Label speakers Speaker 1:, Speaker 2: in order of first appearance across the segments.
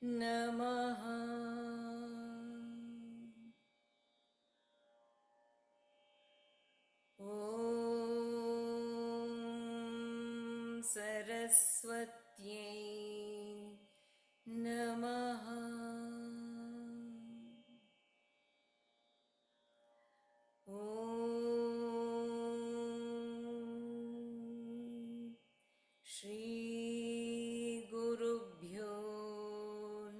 Speaker 1: नमः। ॐ सरस्वत्यै नमः। श्रीगुरुभ्यो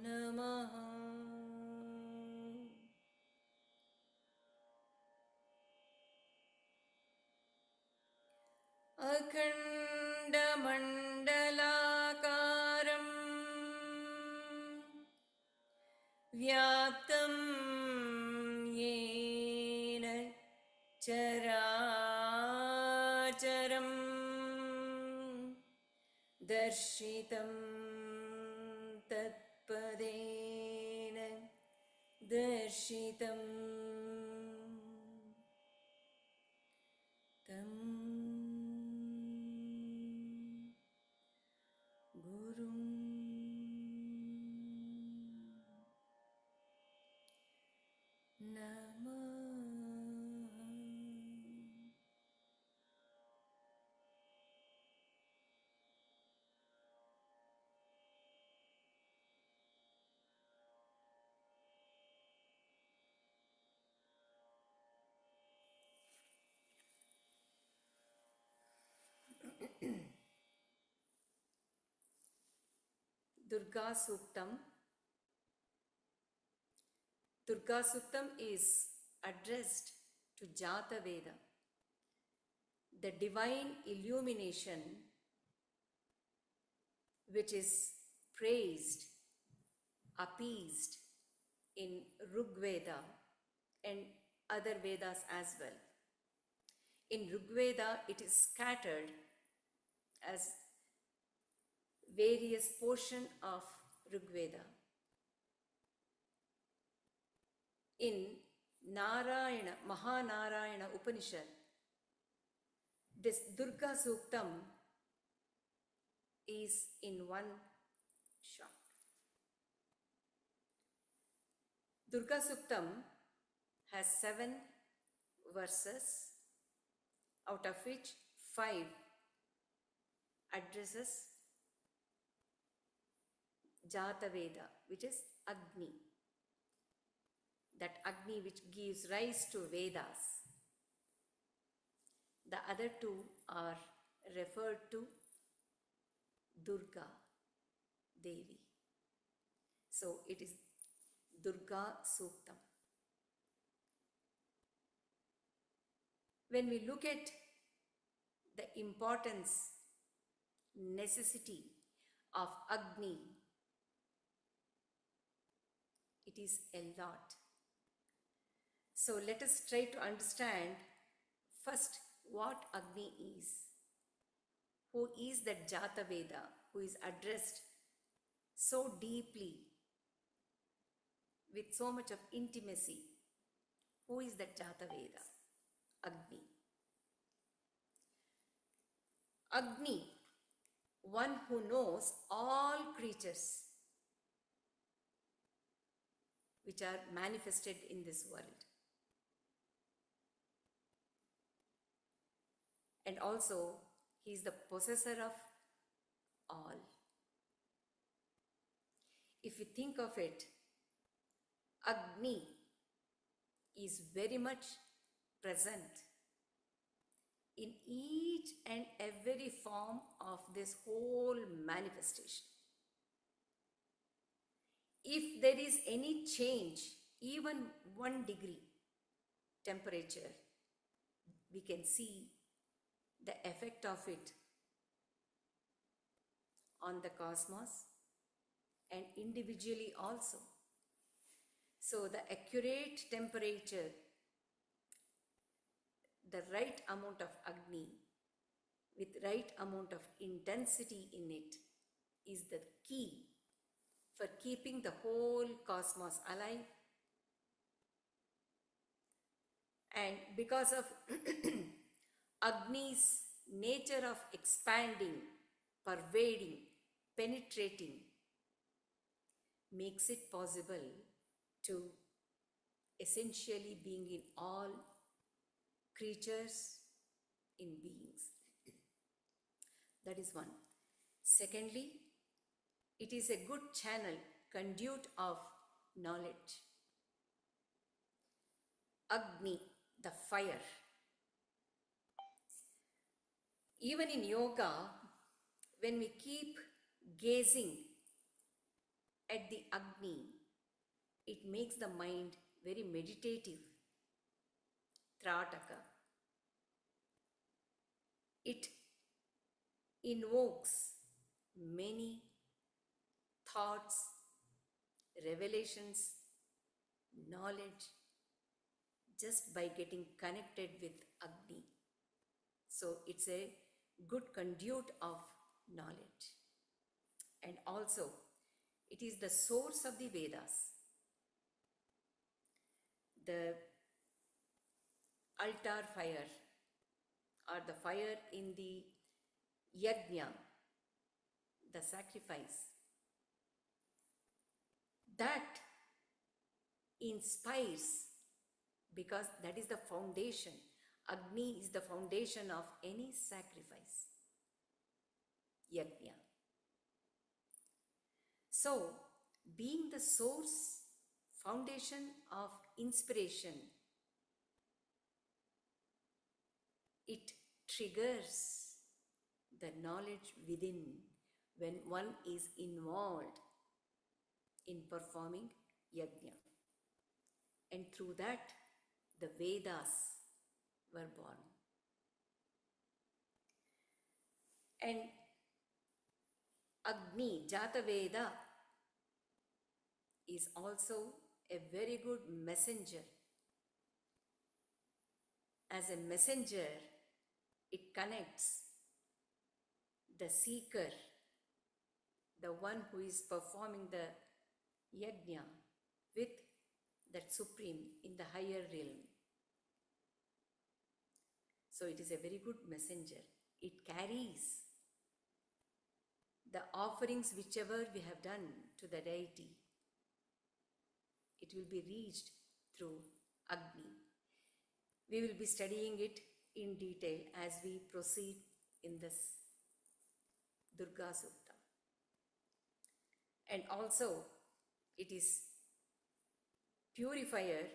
Speaker 1: नमः। अखण्डमण्डलाकारं व्याप्तं येन चराचरं दर्शितं तत्पदेन दर्शितं तं गुरुं नमः। Durga Suktam. Durga Suktam is addressed to Jata Veda, the divine illumination which is praised, appeased in Rigveda and other Vedas as well. In Rigveda, it is scattered as various portion of Rigveda. In Narayana, Mahanarayana Upanishad, this Durga Suktam is in one shot. Durga Suktam has 7 verses, out of which 5 addresses Jata Veda, which is Agni. That Agni which gives rise to Vedas. The other 2 are referred to Durga Devi. So it is Durga Suktam. When we look at the importance, necessity of Agni, it is a lot. So let us try to understand first what Agni is. Who is that Jata Veda who is addressed so deeply with so much of intimacy? Who is that Jata Veda? Agni. Agni, one who knows all creatures which are manifested in this world. And also, he is the possessor of all. If you think of it, Agni is very much present in each and every form of this whole manifestation. If there is any change, even 1 degree temperature, we can see the effect of it on the cosmos and individually also. So the accurate temperature, the right amount of Agni with right amount of intensity in it is the key for keeping the whole cosmos alive. And because of Agni's nature of expanding, pervading, penetrating, makes it possible to essentially being in all creatures, in beings. That is one. Secondly, it is a good channel, conduit of knowledge. Agni, the fire. Even in yoga, when we keep gazing at the Agni, it makes the mind very meditative. Trataka. It invokes many thoughts, revelations, knowledge just by getting connected with Agni. So it's a good conduit of knowledge. And also, it is the source of the Vedas. The altar fire or the fire in the Yagna, the sacrifice, that inspires, because that is the foundation. Agni is the foundation of any sacrifice, Yagna. So, being the source, foundation of inspiration, it triggers the knowledge within when one is involved in performing Yagna. And through that, the Vedas were born. And Agni, Jata Veda, is also a very good messenger. As a messenger, it connects the seeker, the one who is performing the Yagna, with that supreme in the higher realm. So it is a very good messenger. It carries the offerings whichever we have done to the deity. It will be reached through Agni. We will be studying it in detail as we proceed in this Durga Suktam. And also, it is purifier.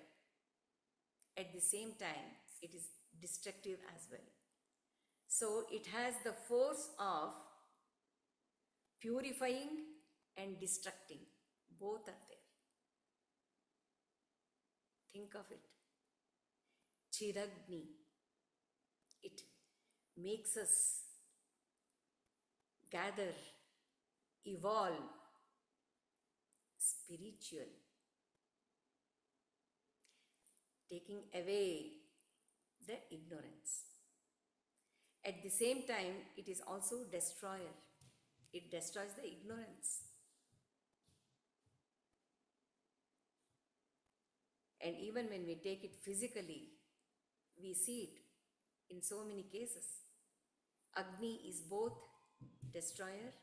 Speaker 1: At the same time, it is destructive as well. So it has the force of purifying and destructing. Both are there. Think of it. Chiragni. It makes us gather, evolve, spiritual, taking away the ignorance. At the same time, it is also destroyer. It destroys the ignorance. And even when we take it physically, we see it in so many cases. Agni is both destroyer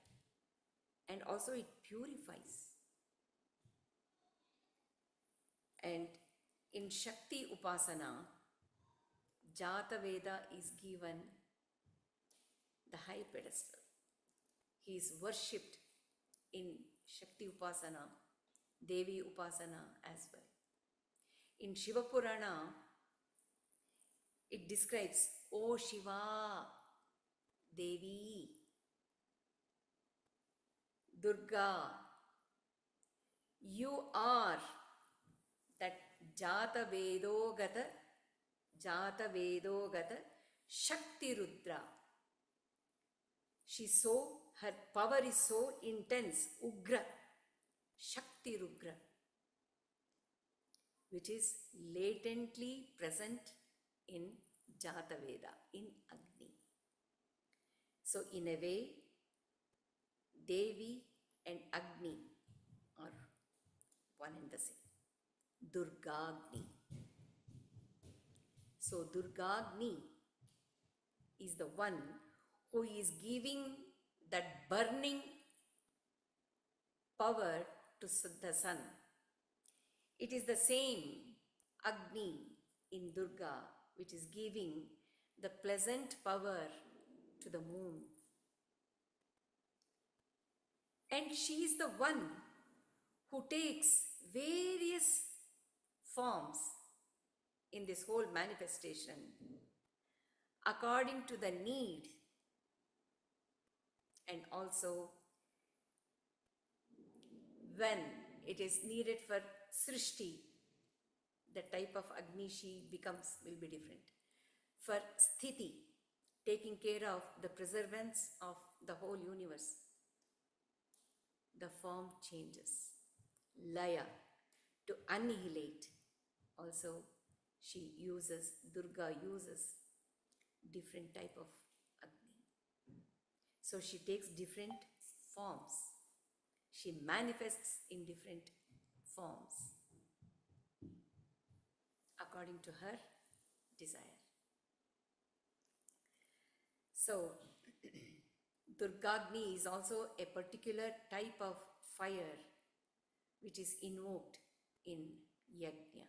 Speaker 1: and also it purifies. And in Shakti Upasana, Jata Veda is given the high pedestal. He is worshipped in Shakti Upasana, Devi Upasana as well. In Shiva Purana, it describes, O Shiva, Devi, Durga, You are that Jata Vedogata Shakti Rudra. Her power is so intense, Ugra, Shakti Rudra, which is latently present in Jata Veda, in Agni. So in a way, Devi and Agni are one and the same. Durgagni. So Durgagni is the one who is giving that burning power to the sun. It is the same Agni in Durga which is giving the pleasant power to the moon. And she is the one who takes various forms in this whole manifestation according to the need, and also when it is needed for Srishti, the type of Agni she becomes will be different. For Sthiti, taking care of the preservance of the whole universe, the form changes. Laya, to annihilate, also Durga uses different type of Agni. So she takes different forms. She manifests in different forms according to her desire. So Durgagni is also a particular type of fire which is invoked in Yagna,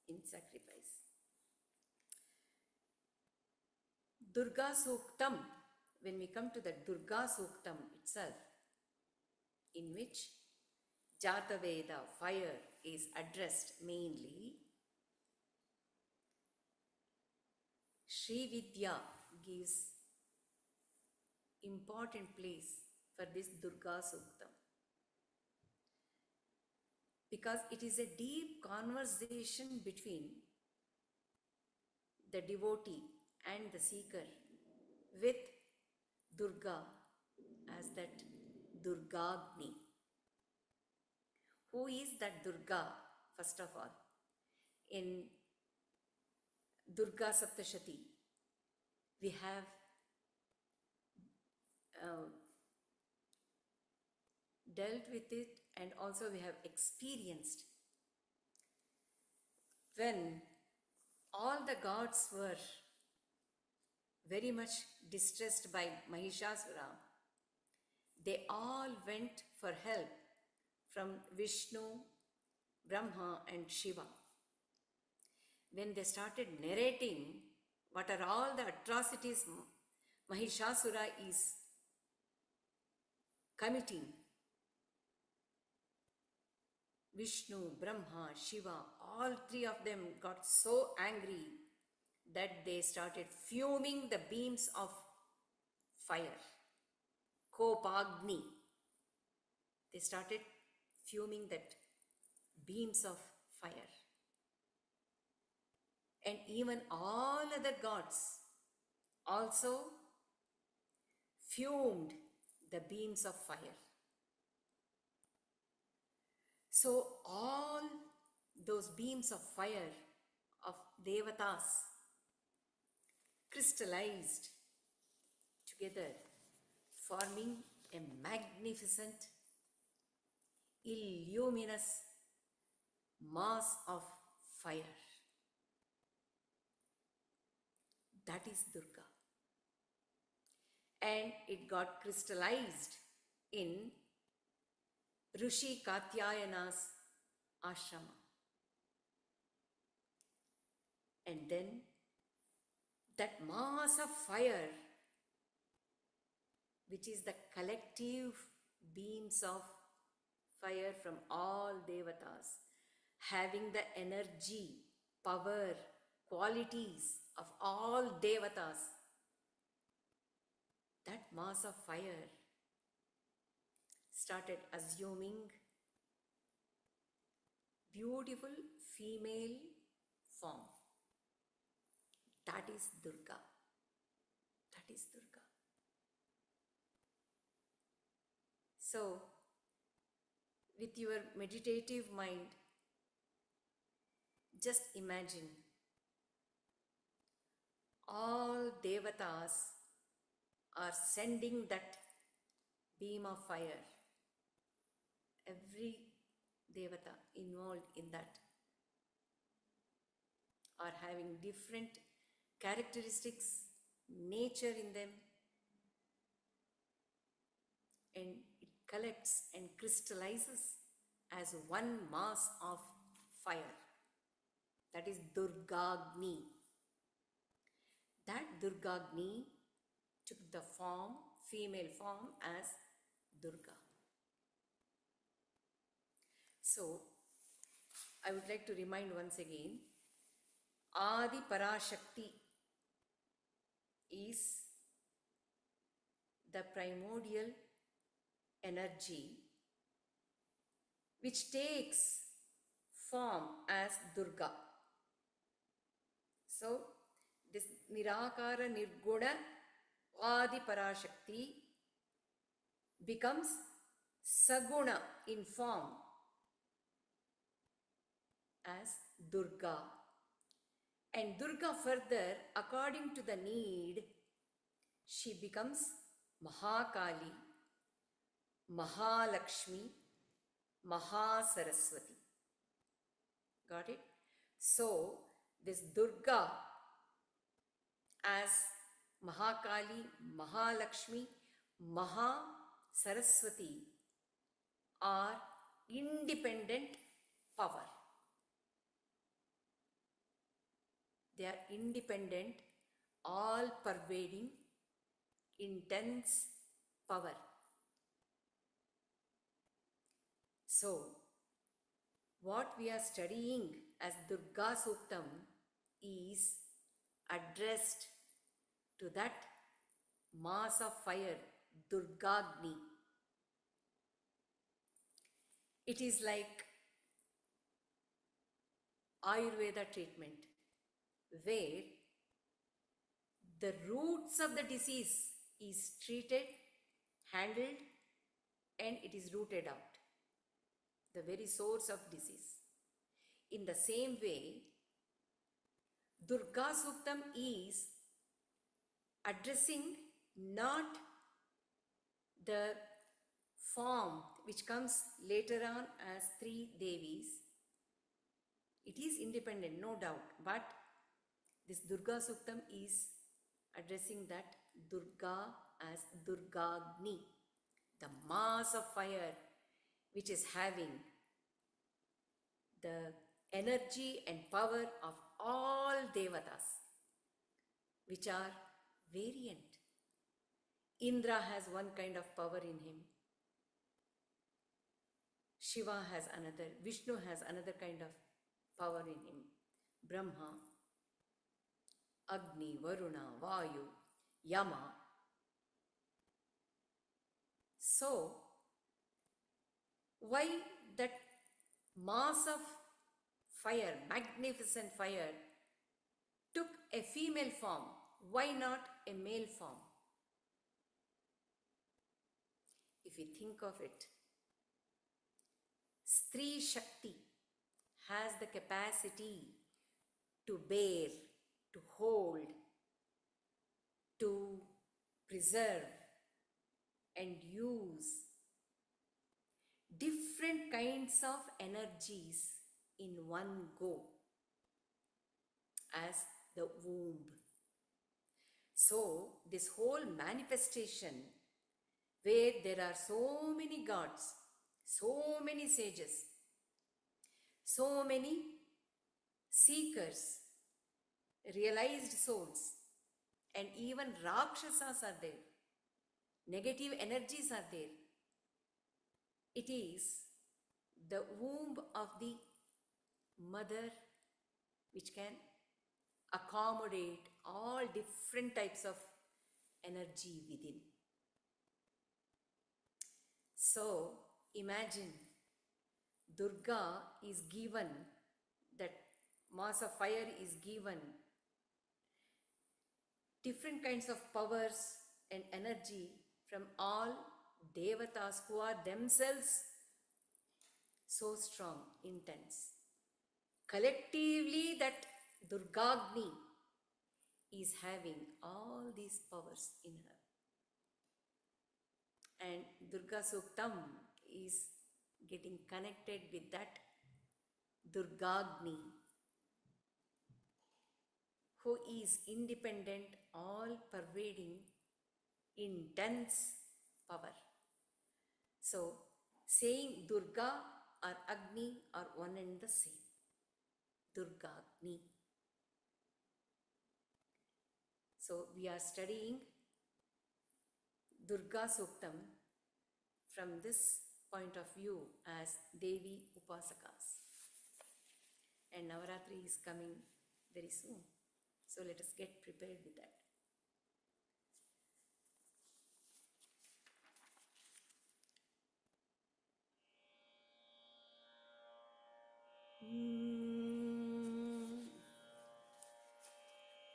Speaker 1: in sacrifice. Durga Suktam, when we come to the Durga Suktam itself, in which Jata Veda, fire, is addressed mainly, Sri Vidya gives important place for this Durga Suktam, because it is a deep conversation between the devotee and the seeker with Durga as that Durgagni. Who is that Durga? First of all, in Durga Saptashati, we have dealt with it, and also we have experienced when all the gods were very much distressed by Mahishasura. They all went for help from Vishnu, Brahma and Shiva. When they started narrating what are all the atrocities Mahishasura is committing, Vishnu, Brahma, Shiva, all three of them got so angry that they started fuming the beams of fire. Kopagni. They started fuming that beams of fire. And even all other gods also fumed the beams of fire. So all those beams of fire of Devatas crystallized together, forming a magnificent, illuminous mass of fire. That is Durga. And it got crystallized in Rishi Katyayana's ashrama. And then that mass of fire, which is the collective beams of fire from all Devatas, having the energy, power, qualities of all Devatas, that mass of fire started assuming beautiful female form. That is Durga. That is Durga. So, with your meditative mind, just imagine all devatas are sending that beam of fire. Every devata involved in that are having different characteristics, nature in them, and it collects and crystallizes as one mass of fire. That is Durgagni. That Durgagni took the form, female form, as Durga. So, I would like to remind once again, Adi Parashakti is the primordial energy which takes form as Durga. So, this Nirakara Nirguna Adi Parashakti becomes Saguna in form as Durga. And Durga further, according to the need, she becomes Mahakali, Mahalakshmi, Mahasaraswati. Got it? So, this Durga as Mahakali, Mahalakshmi, Mahasaraswati are independent power. They are independent, all-pervading, intense power. So, what we are studying as Durga Suktam is addressed to that mass of fire, Durgagni. It is like Ayurveda treatment, where the roots of the disease is treated, handled, and it is rooted out. The very source of disease. In the same way, Durga Suktam is addressing not the form which comes later on as three Devis. It is independent, no doubt, but this Durga Suktam is addressing that Durga as Durgagni, the mass of fire which is having the energy and power of all devatas, which are variant. Indra has one kind of power in him. Shiva has another. Vishnu has another kind of power in him. Brahma, Agni, Varuna, Vayu, Yama. So, why that mass of fire, magnificent fire, took a female form? Why not a male form? If you think of it, Stree Shakti has the capacity to bear, to hold, to preserve and use different kinds of energies in one go as the womb. So, this whole manifestation where there are so many gods, so many sages, so many seekers, realized souls, and even Rakshasas are there, negative energies are there. It is the womb of the mother which can accommodate all different types of energy within. So, imagine Durga is given, that mass of fire is given different kinds of powers and energy from all devatas who are themselves so strong, intense. Collectively, that Durgagni is having all these powers in her. And Durga Suktam is getting connected with that Durgagni, who is independent, all pervading, intense power. So, saying Durga or Agni are one and the same. Durgagni. So, we are studying Durga Suktam from this point of view as Devi Upasakas. And Navaratri is coming very soon. So let us get prepared with that.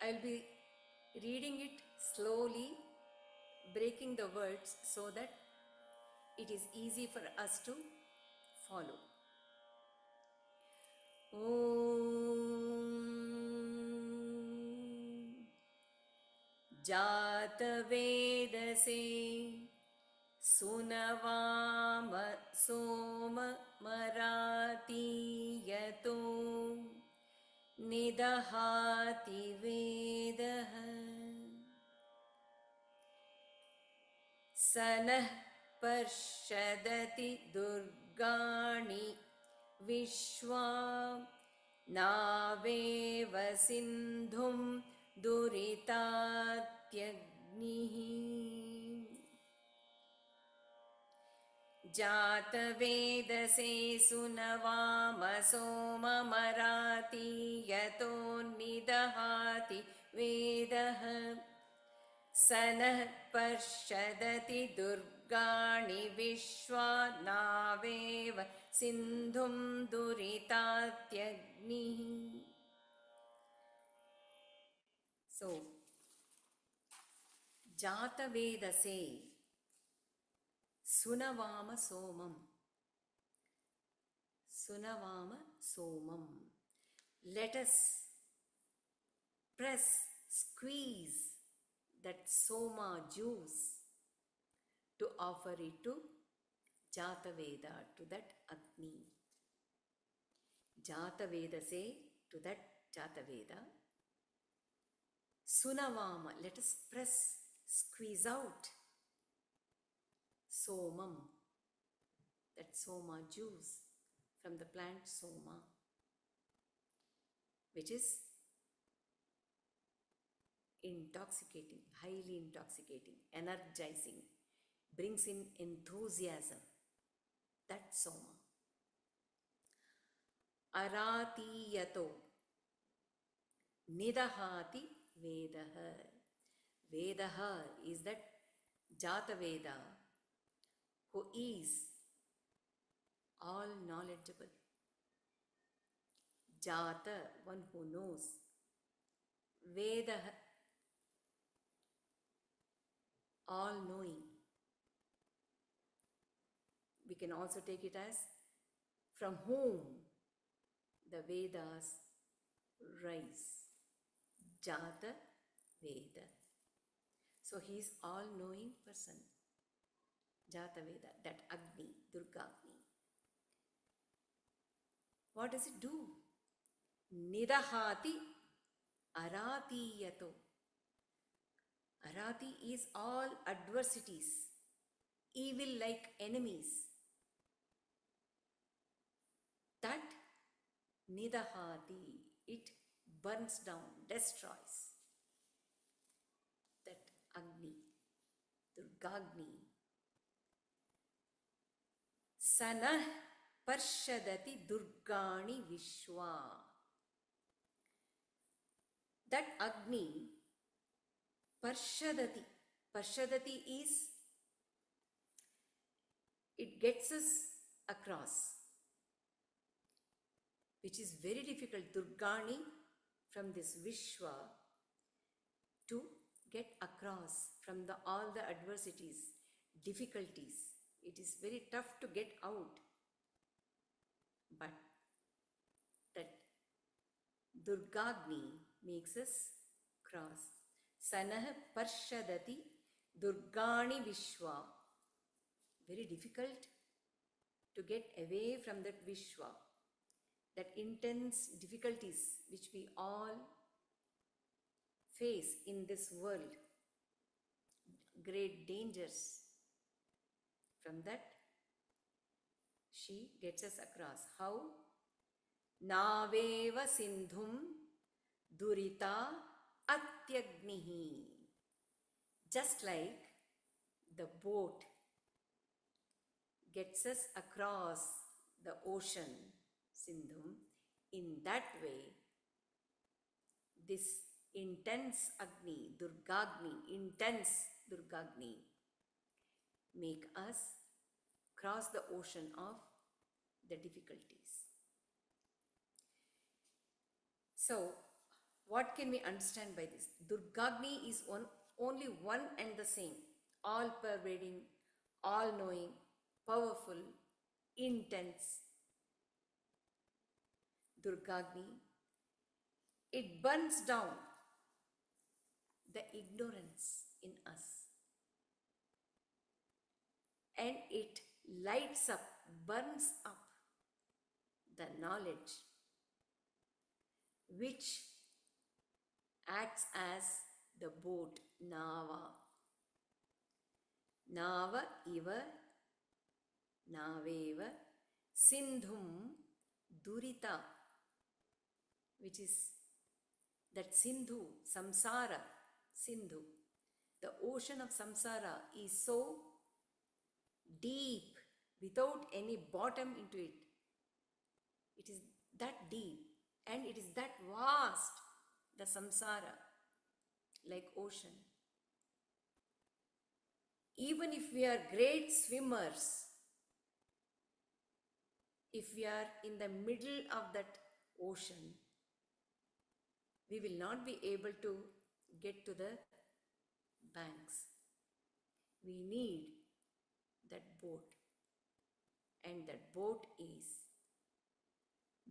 Speaker 1: I'll be reading it slowly, breaking the words so that it is easy for us to follow. Om Jata Vedase Sunavama Soma Marati Yato Nidahati Vedaha Sanah Parshadati Durgani Vishwa Naveva Sindhum Duritatyagnihi Jatavedase Sunavama Soma Marati Yato Nidahati Vedaha Sanah Parshadati Durgani Vishwa Naveva Sindhum Duritatyagnihi. So, Jatavedase Sunavama Somam. Sunavama Somam. Let us press, squeeze that Soma juice to offer it to Jataveda, to that Agni. Jatavedase, to that Jataveda. Sunavama, let us press, squeeze out Somam, that Soma juice from the plant Soma, which is intoxicating, highly intoxicating, energizing, brings in enthusiasm, that Soma. Arati yato nidahati vedaha. Vedaha is that Jataveda who is all knowledgeable. Jata, one who knows. Vedaha, all knowing. We can also take it as from whom the Vedas rise. Jata Veda. So he is all knowing person. Jata Veda, that Agni, Durga Agni. What does it do? Nidahati Arati Yato. Arati is all adversities, evil like enemies. That Nidahati, it burns down, destroys. That Agni, Durgagni. Sanah Parshadati Durgani Vishwa. That Agni Parshadati. Parshadati is, it gets us across. which is very difficult, Durgani, from this Vishwa to get across from all the adversities, difficulties. It is very tough to get out. But that Durgagni makes us cross. Sanah Parshadati Durgani Vishwa. Very difficult to get away from that Vishwa, that intense difficulties which we all face in this world, great dangers. From that, she gets us across. How? Naveva Sindhum Durita Atyagnihi. Just like the boat gets us across the ocean, Sindhum, in that way, this intense Agni, Durgagni, intense Durgagni, make us cross the ocean of the difficulties. So, what can we understand by this? Durgagni is only one and the same, all pervading, all knowing, powerful, intense. Durgagni, it burns down the ignorance in us and it lights up, burns up the knowledge which acts as the boat, Nava. Nava iva, Naveva, Sindhum, Durita, which is that Sindhu, samsara, Sindhu. The ocean of samsara is so deep, without any bottom into it. It is that deep and it is that vast, the samsara, like ocean. Even if we are great swimmers, if we are in the middle of that ocean, we will not be able to get to the banks. We need that boat, and that boat is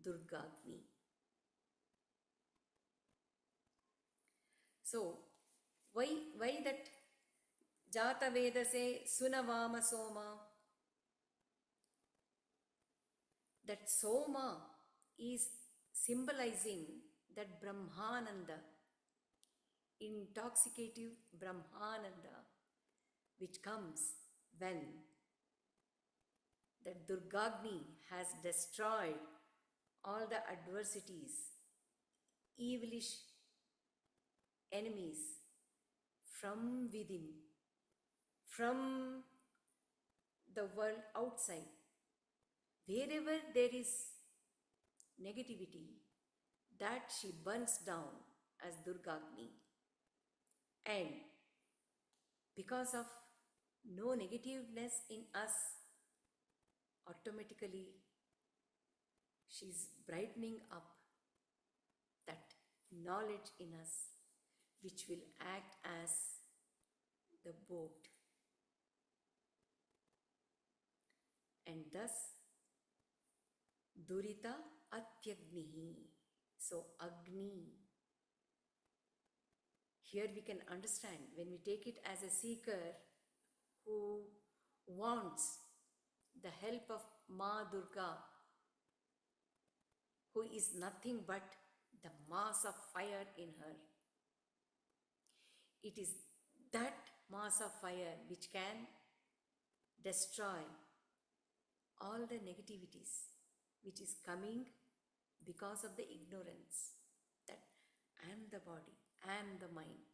Speaker 1: Durgagni. So, why that Jata Veda say Sunavama Soma? That Soma is symbolizing that Brahmananda, intoxicative Brahmananda, which comes when that Durgagni has destroyed all the adversities, evilish enemies from within, from the world outside. Wherever there is negativity, that she burns down as Durgagni. And because of no negativeness in us, automatically she's brightening up that knowledge in us, which will act as the boat. And thus, Durita Atyagnihi. So, Agni. Here we can understand, when we take it as a seeker who wants the help of Ma Durga, who is nothing but the mass of fire in her. It is that mass of fire which can destroy all the negativities which is coming because of the ignorance that I am the body, I am the mind.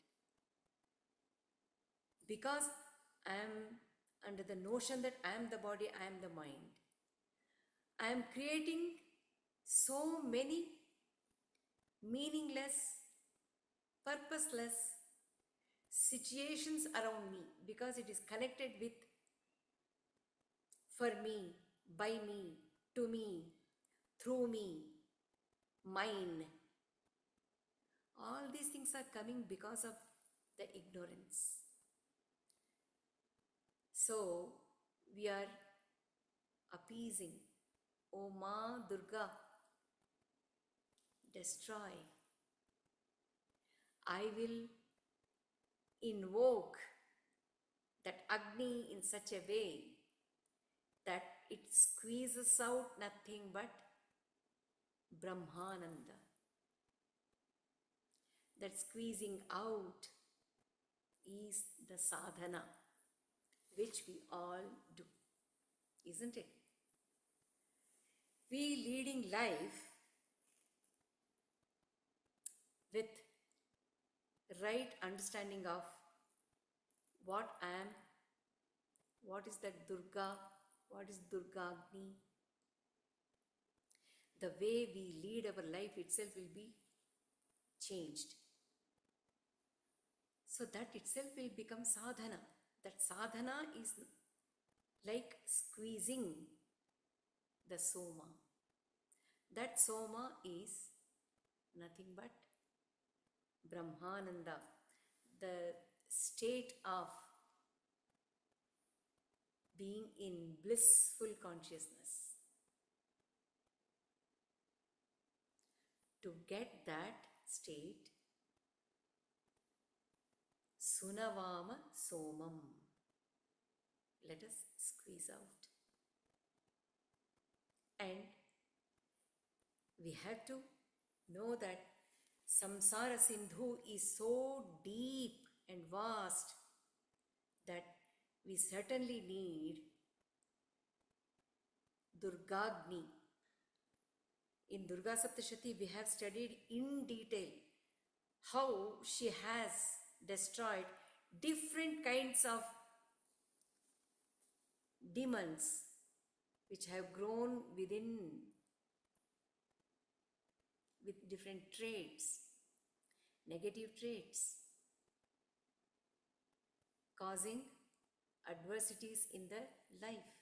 Speaker 1: Because I am under the notion that I am the body, I am the mind, I am creating so many meaningless, purposeless situations around me, because it is connected with for me, by me, to me, through me. mine. All these things are coming because of the ignorance. So we are appeasing, O Ma Durga, destroy. I will invoke that Agni in such a way that it squeezes out nothing but Brahmananda. That squeezing out is the sadhana which we all do, isn't it? We leading life with right understanding of what I am, what is that Durga, what is Durga Agni. The way we lead our life itself will be changed. So that itself will become sadhana. That sadhana is like squeezing the soma. That soma is nothing but Brahmananda, the state of being in blissful consciousness. To get that state, Sunavama Somam. Let us squeeze out. And we have to know that samsara sindhu is so deep and vast that we certainly need Durgagni. In Durga Saptashati, we have studied in detail how she has destroyed different kinds of demons which have grown within with different traits, negative traits, causing adversities in the life.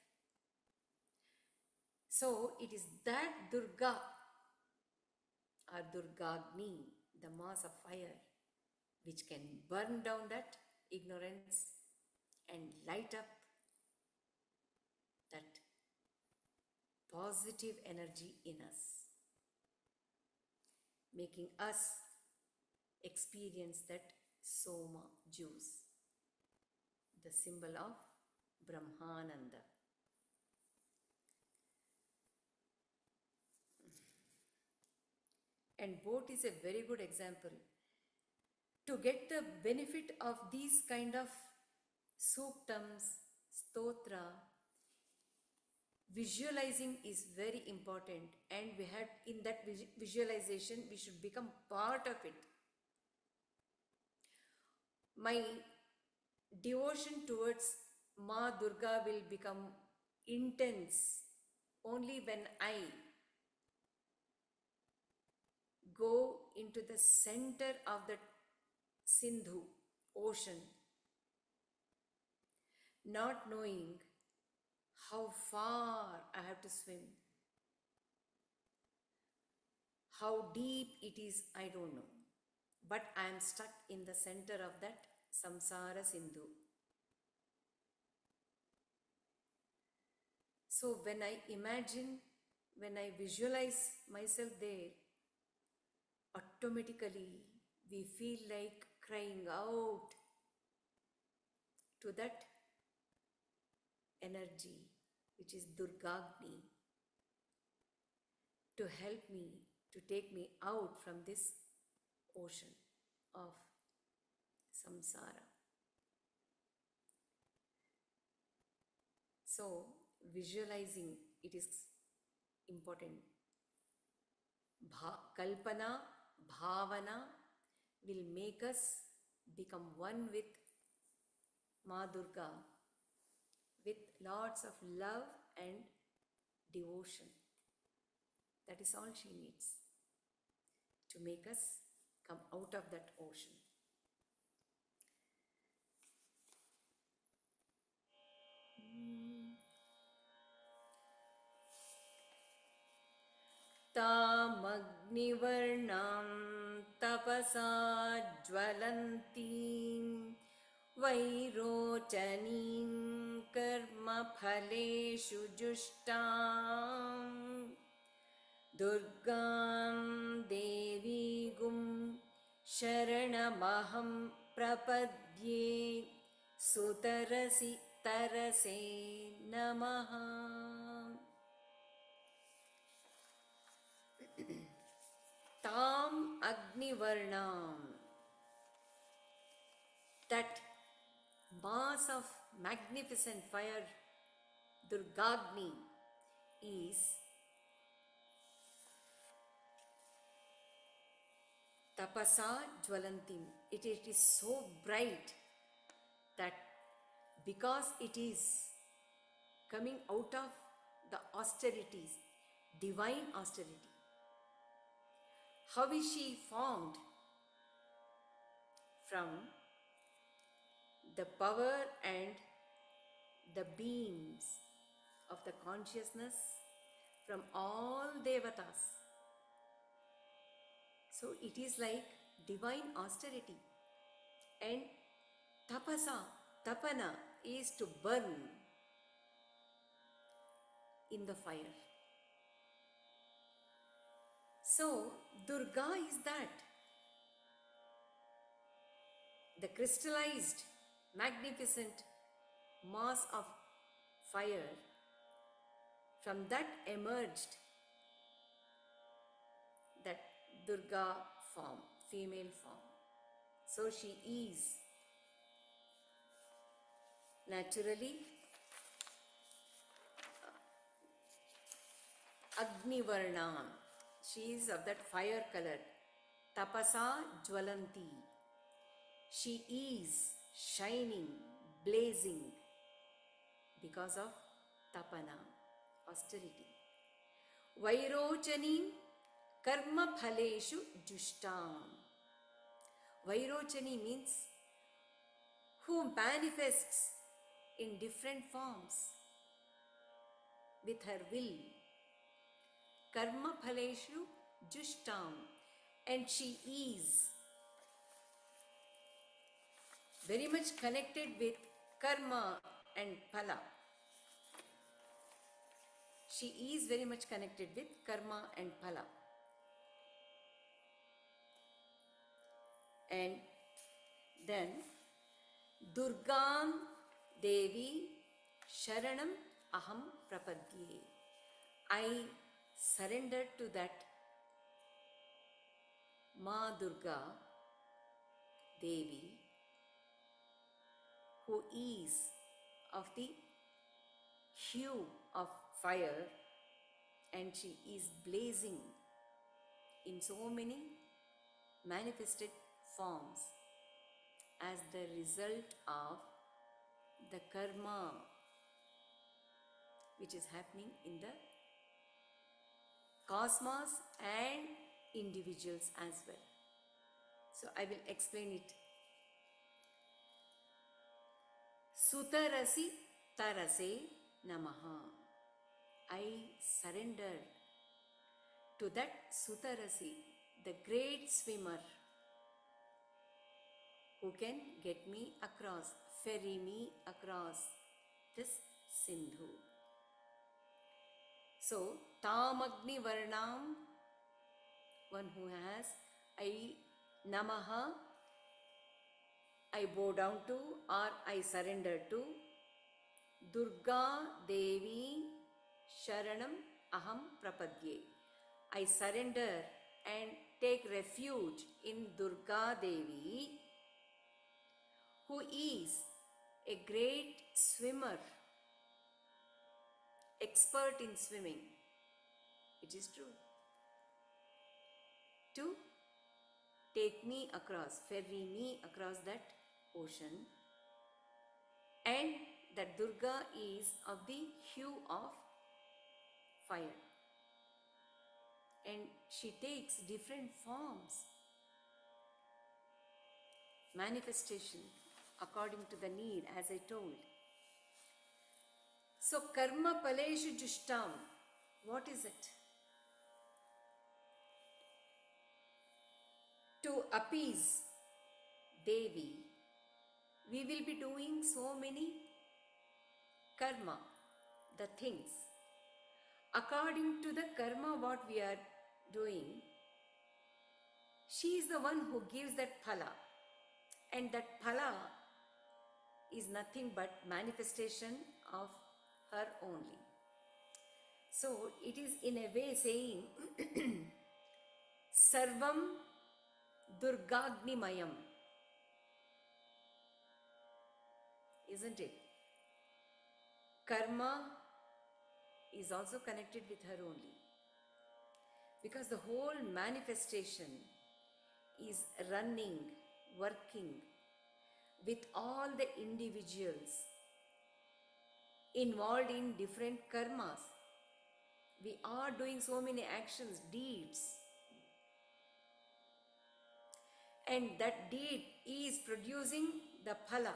Speaker 1: So it is that Durga or Durgagni, the mass of fire, which can burn down that ignorance and light up that positive energy in us, making us experience that Soma juice, the symbol of Brahmananda. And boat is a very good example. To get the benefit of these kind of suktams, stotra, visualizing is very important, and we have in that visualization we should become part of it. My devotion towards Ma Durga will become intense only when I go into the center of the Sindhu ocean, not knowing how far I have to swim. How deep it is, I don't know. But I am stuck in the center of that samsara Sindhu. So when I imagine, when I visualize myself there, automatically we feel like crying out to that energy, which is Durgagni, to help me, to take me out from this ocean of samsara. So visualizing, it is important. Kalpana, bhavana will make us become one with Ma Durga, with lots of love and devotion. That is all she needs to make us come out of that ocean. Tamagni अग्निवर्णां तपसा ज्वलन्तीं वैरोचनीं कर्मफलेषु जुष्टां दुर्गां देवीगुं शरणमहं प्रपद्ये सुतरसि तरसे नमः. Tam Agnivarnam, that mass of magnificent fire, Durgagni, is Tapasa Jwalantim. It is so bright that because it is coming out of the austerities, divine austerity. How is she formed? From the power and the beams of the consciousness from all devatas. So it is like divine austerity. And tapasa, tapana is to burn in the fire. So Durga is that. The crystallized, magnificent mass of fire, from that emerged that Durga form, female form. So she is naturally Agnivarnam. She is of that fire color. Tapasa Jwalanti. She is shining, blazing because of tapana, austerity. Vairochani karma phaleshu jushtam. Vairochani means who manifests in different forms with her will. Karma phaleshu jushtam. And she is very much connected with karma and phala. She is very much connected with karma and phala. And then Durgam Devi Sharanam Aham Prapadye. I surrender to that Ma Durga Devi, who is of the hue of fire, and she is blazing in so many manifested forms as the result of the karma which is happening in the cosmos and individuals as well. So I will explain it. Sutarasi tarase namaha. I surrender to that Sutarasi, the great swimmer who can get me across, ferry me across this Sindhu. So, Tamagni Varnam, one who has, I Namaha, I bow down to or I surrender to Durga Devi Sharanam Aham Prapadye. I surrender and take refuge in Durga Devi, who is a great swimmer, expert in swimming. It is true. To take me across, ferry me across that ocean. And that Durga is of the hue of fire. And she takes different forms, manifestation according to the need, as I told. So, karma paleshu jushtam, what is it? to appease Devi, we will be doing so many karma, the things. According to the karma what we are doing, she is the one who gives that phala. And that phala is nothing but manifestation of her only. So it is in a way saying Sarvam Durgagnimayam. Isn't it? Karma is also connected with her only. Because the whole manifestation is running, working with all the individuals involved in different karmas. We are doing so many actions, deeds. And that deed is producing the phala,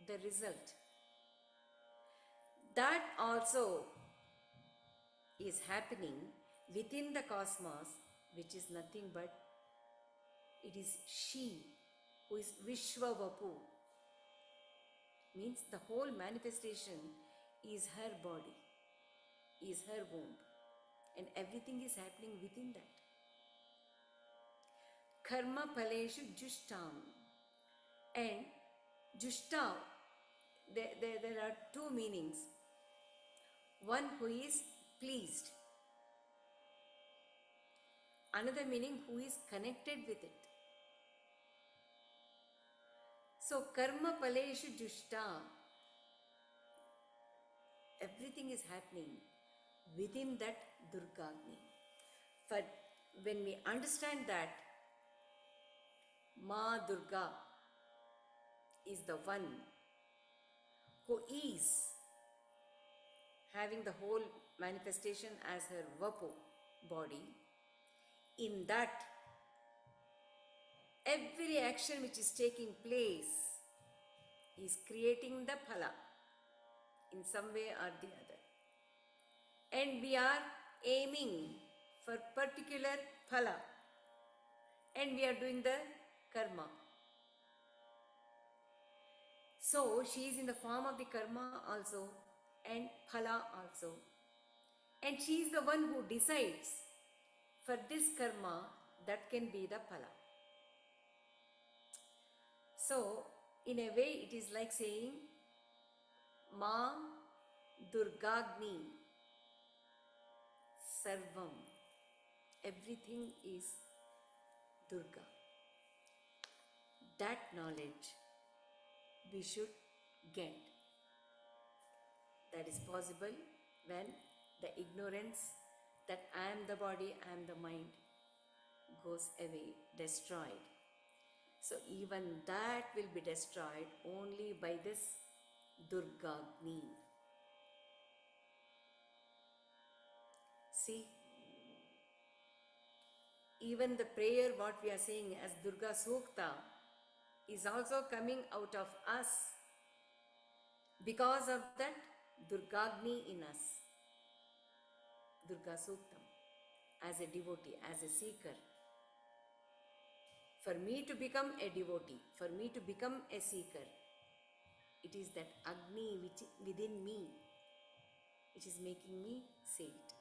Speaker 1: the result. That also is happening within the cosmos, which is nothing but it is she who is Vishwavapu. Means the whole manifestation is her body, is her womb, and everything is happening within that. Karma paleshu jushtam. And jushta, there are two meanings. One who is pleased. Another meaning who is connected with it. So karma paleshu jushta. Everything is happening within that Durgagni. But when we understand that Ma Durga is the one who is having the whole manifestation as her Vapu body, in that every action which is taking place is creating the phala in some way or the other. And we are aiming for particular phala, and we are doing the karma. So she is in the form of the karma also and phala also. And she is the one who decides for this karma that can be the phala. So in a way it is like saying Ma Durgagni Sarvam. Everything is Durga. That knowledge we should get. That is possible when the ignorance that I am the body, I am the mind goes away, destroyed. So even that will be destroyed only by this Durgagni. See, even the prayer what we are saying as Durga Suktam is also coming out of us because of that Durgagni in us. Durga Suktam, as a devotee, as a seeker. For me to become a devotee, for me to become a seeker, it is that Agni which within me, which is making me say it.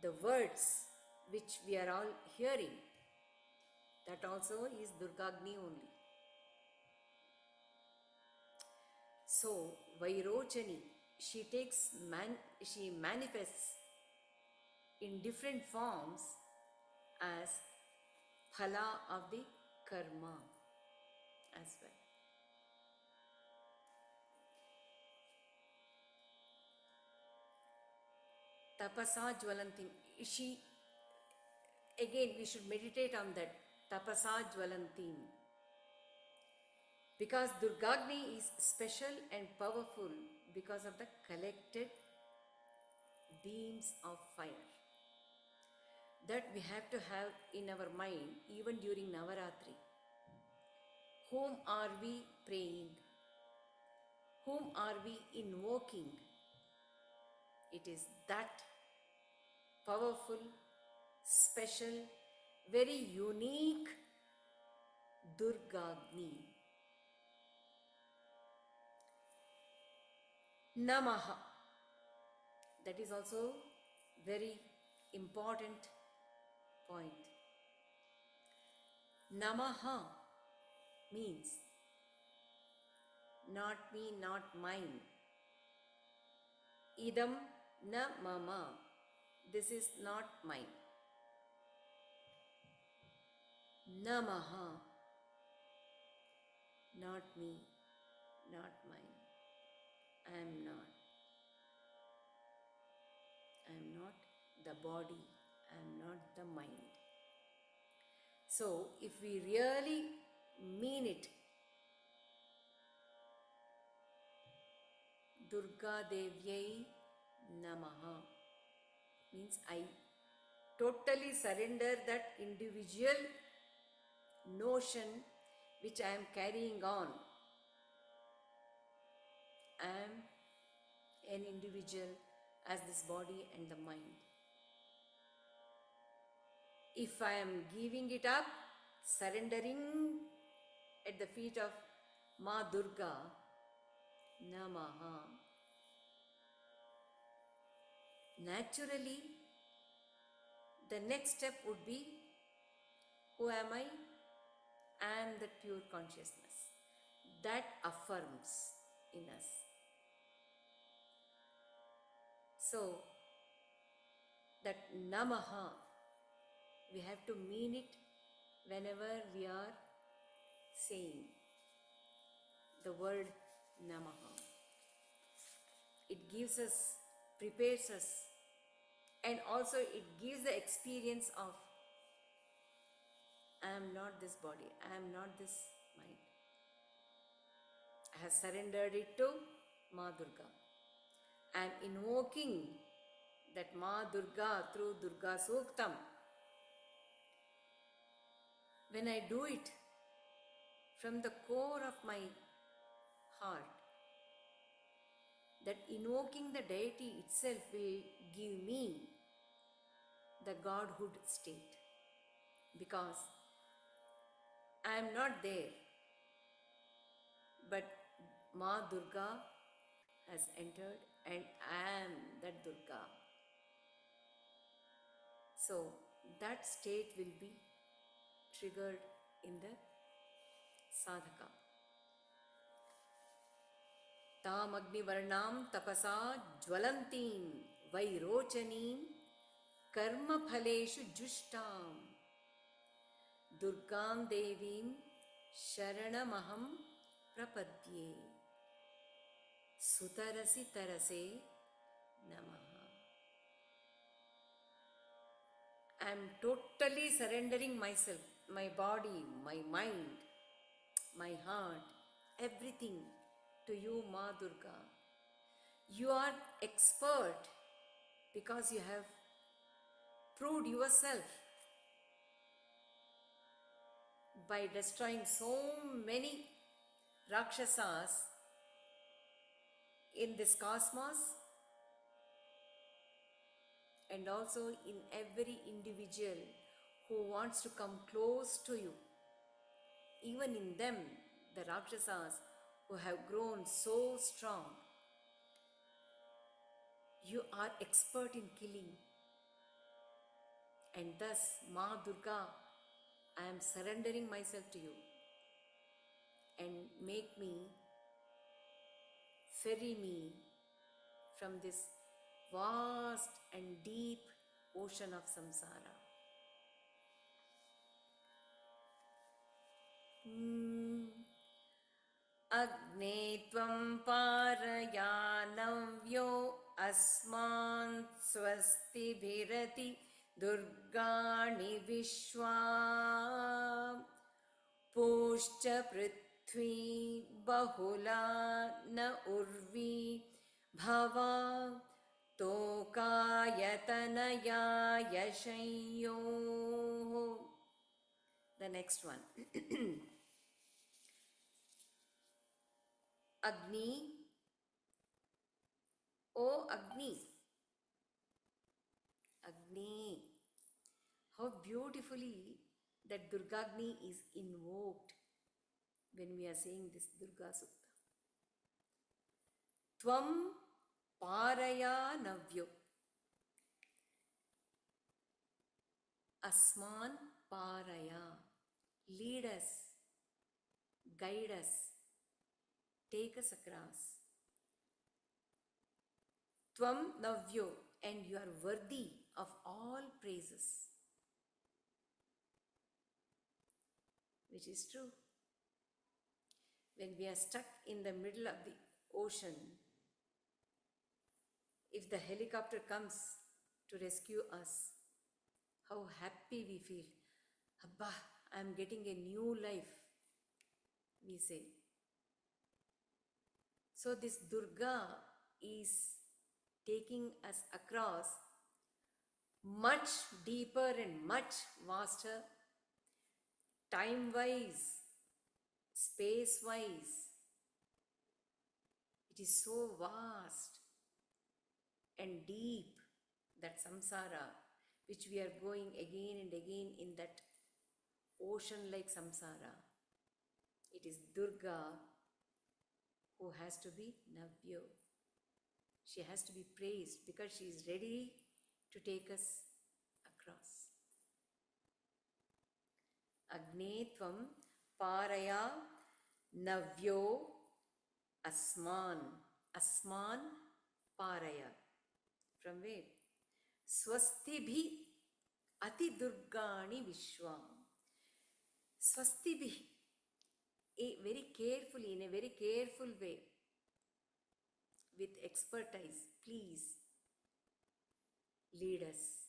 Speaker 1: The words which we are all hearing, that also is Durgagni only. So Vairochani, she manifests in different forms as phala of the karma as well. Tapasa jvalantim. She, again we should meditate on that. Tapasa jvalantim. Because Durgagni is special and powerful because of the collected beams of fire that we have to have in our mind even during Navaratri. Whom are we praying? Whom are we invoking? It is that powerful special, very unique Durgagni. Namaha. That is also very important point. Namaha means not me, not mine. Idam na mama. This is not mine. Namaha. Not me, not mine. I am not. I am not the body. I am not the mind. So, if we really mean it, Durga Devyai Namaha means I totally surrender that individual notion which I am carrying on. I am an individual as this body and the mind. If I am giving it up, surrendering at the feet of Ma Durga, Namaha, naturally the next step would be, who am I? I am the pure consciousness. That affirms in us. So, that Namaha, we have to mean it whenever we are saying the word Namaha. It gives us, prepares us, and also it gives the experience of I am not this body, I am not this mind. I have surrendered it to Ma Durga. I am invoking that Ma Durga through Durga Suktam. When I do it from the core of my heart, that invoking the deity itself will give me the godhood state, because I am not there, but Ma Durga has entered and I am that Durga. So that state will be triggered in the sadhaka. Tam Agni Varnam Tapasa Jwalantim Vairochanim Karma Phaleshu Jushtam Durgam Devim Sharanamaham Prapadye Sutarasi Tarase Namaha. I am totally surrendering myself, my body, my mind, my heart, everything to you, Ma Durga. You are expert because you have proved yourself by destroying so many Rakshasas in this cosmos and also in every individual who wants to come close to you. Even in them, the Rakshasas who have grown so strong, you are expert in killing. And thus, Ma Durga, I am surrendering myself to you, and make me, ferry me from this vast and deep ocean of samsara. Agni tvam parayanavyo asman swasti bhirati durgani vishwa pushcha prithvi bahula na urvi bhava tokayatanaya yashayo. The next one. Agni, O Agni, Agni, How beautifully that Durgagni is invoked when we are saying this Durga Suktam. Tvam paraya navyo asman paraya. Lead us, guide us, take us across. Tvam navyo, and you are worthy of all praises. Which is true. When we are stuck in the middle of the ocean, if the helicopter comes to rescue us, how happy we feel. Abba, I am getting a new life, we say. So this Durga is taking us across much deeper and much vaster, time-wise, space-wise. It is so vast and deep, that samsara, which we are going again and again in that ocean-like samsara. It is Durga who has to be Navyo. She has to be praised because she is ready to take us across. Agni tvam paraya navyo asman. Asman paraya. From where? Swastibhi ati durgani vishwam. Swastibhi. Very carefully, in a very careful way, with expertise, please lead us.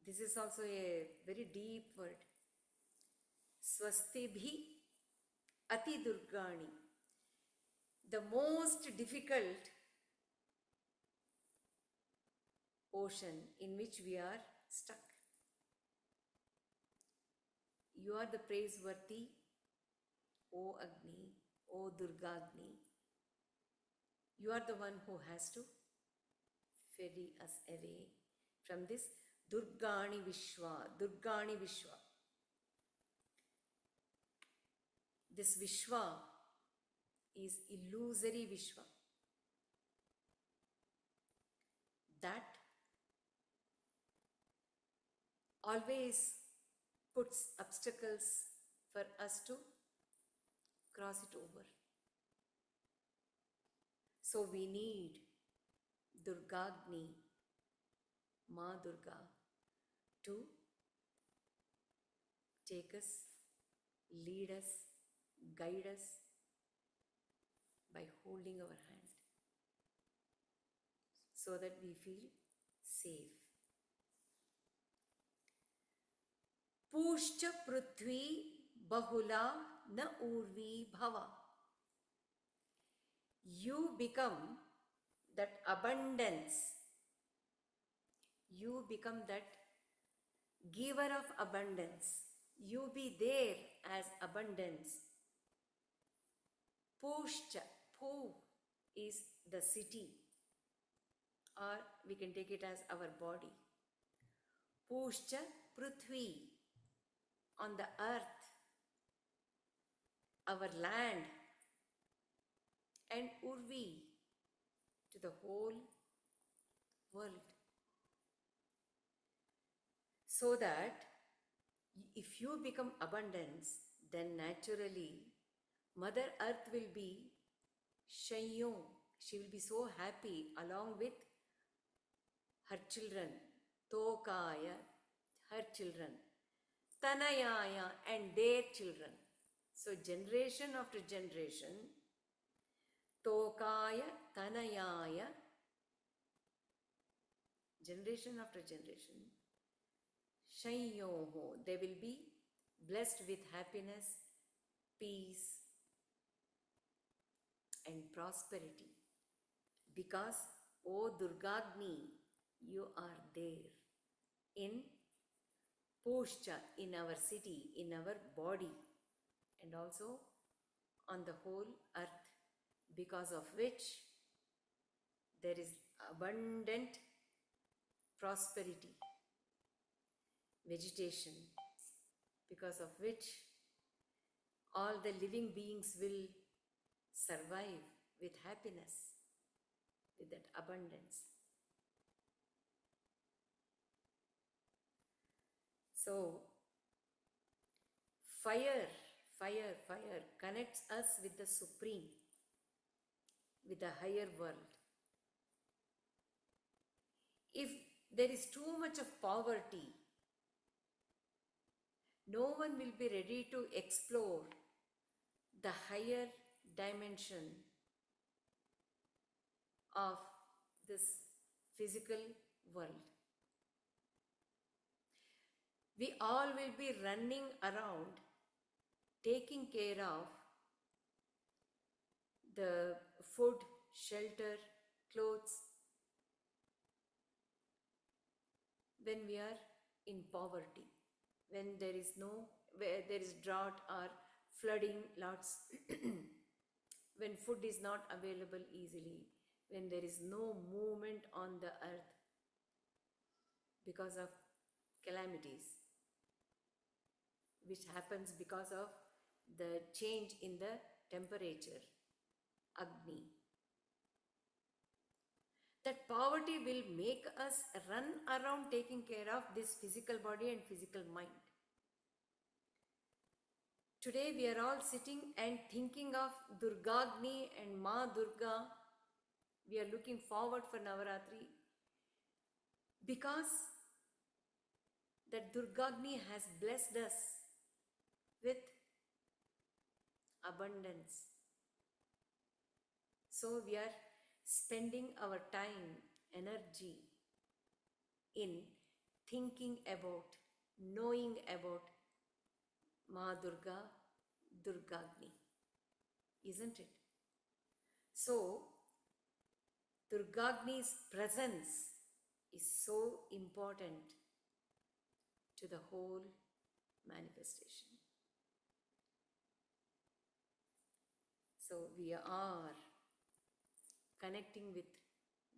Speaker 1: This is also a very deep word. Swastibhi ati durgani. The most difficult ocean in which we are stuck. You are the praiseworthy, O Agni, O Durgagni. You are the one who has to ferry us away from this Durgani Vishwa. Durgani Vishwa. This Vishwa is illusory Vishwa. That always puts obstacles for us to cross it over. So we need Durgagni, Ma Durga, to take us, lead us, guide us by holding our hand so that we feel safe. Pushcha prithvi bahula na urvi bhava. You become that abundance. You become that giver of abundance. You be there as abundance. Pushcha. Pu is the city, or we can take it as our body. Pushcha prithvi, on the earth, our land, and urvi, to the whole world. So that if you become abundance, then naturally Mother Earth will be Shayo. She will be so happy along with her children, Tokaya, her children, Tanayaya, and their children. So generation after generation, Tokaya, Tanayaya, generation after generation, Shayoho, they will be blessed with happiness, peace, and prosperity. Because, O Durgagni, you are there in Pushcha, in our city, in our body, and also on the whole earth, because of which there is abundant prosperity, vegetation, because of which all the living beings will survive with happiness, with that abundance. So, fire, fire connects us with the Supreme, with the higher world. If there is too much of poverty, no one will be ready to explore the higher dimension of this physical world. We all will be running around taking care of the food, shelter, clothes when we are in poverty, when where there is drought or flooding lots, when food is not available easily, when there is no movement on the earth because of calamities, which happens because of the change in the temperature, Agni. That poverty will make us run around taking care of this physical body and physical mind. Today we are all sitting and thinking of Durgagni and Ma Durga. We are looking forward for Navaratri because that Durgagni has blessed us with abundance. So we are spending our time, energy in thinking about, knowing about Ma Durga, Durgagni, isn't it? So, Durgagni's presence is so important to the whole manifestation. So, we are connecting with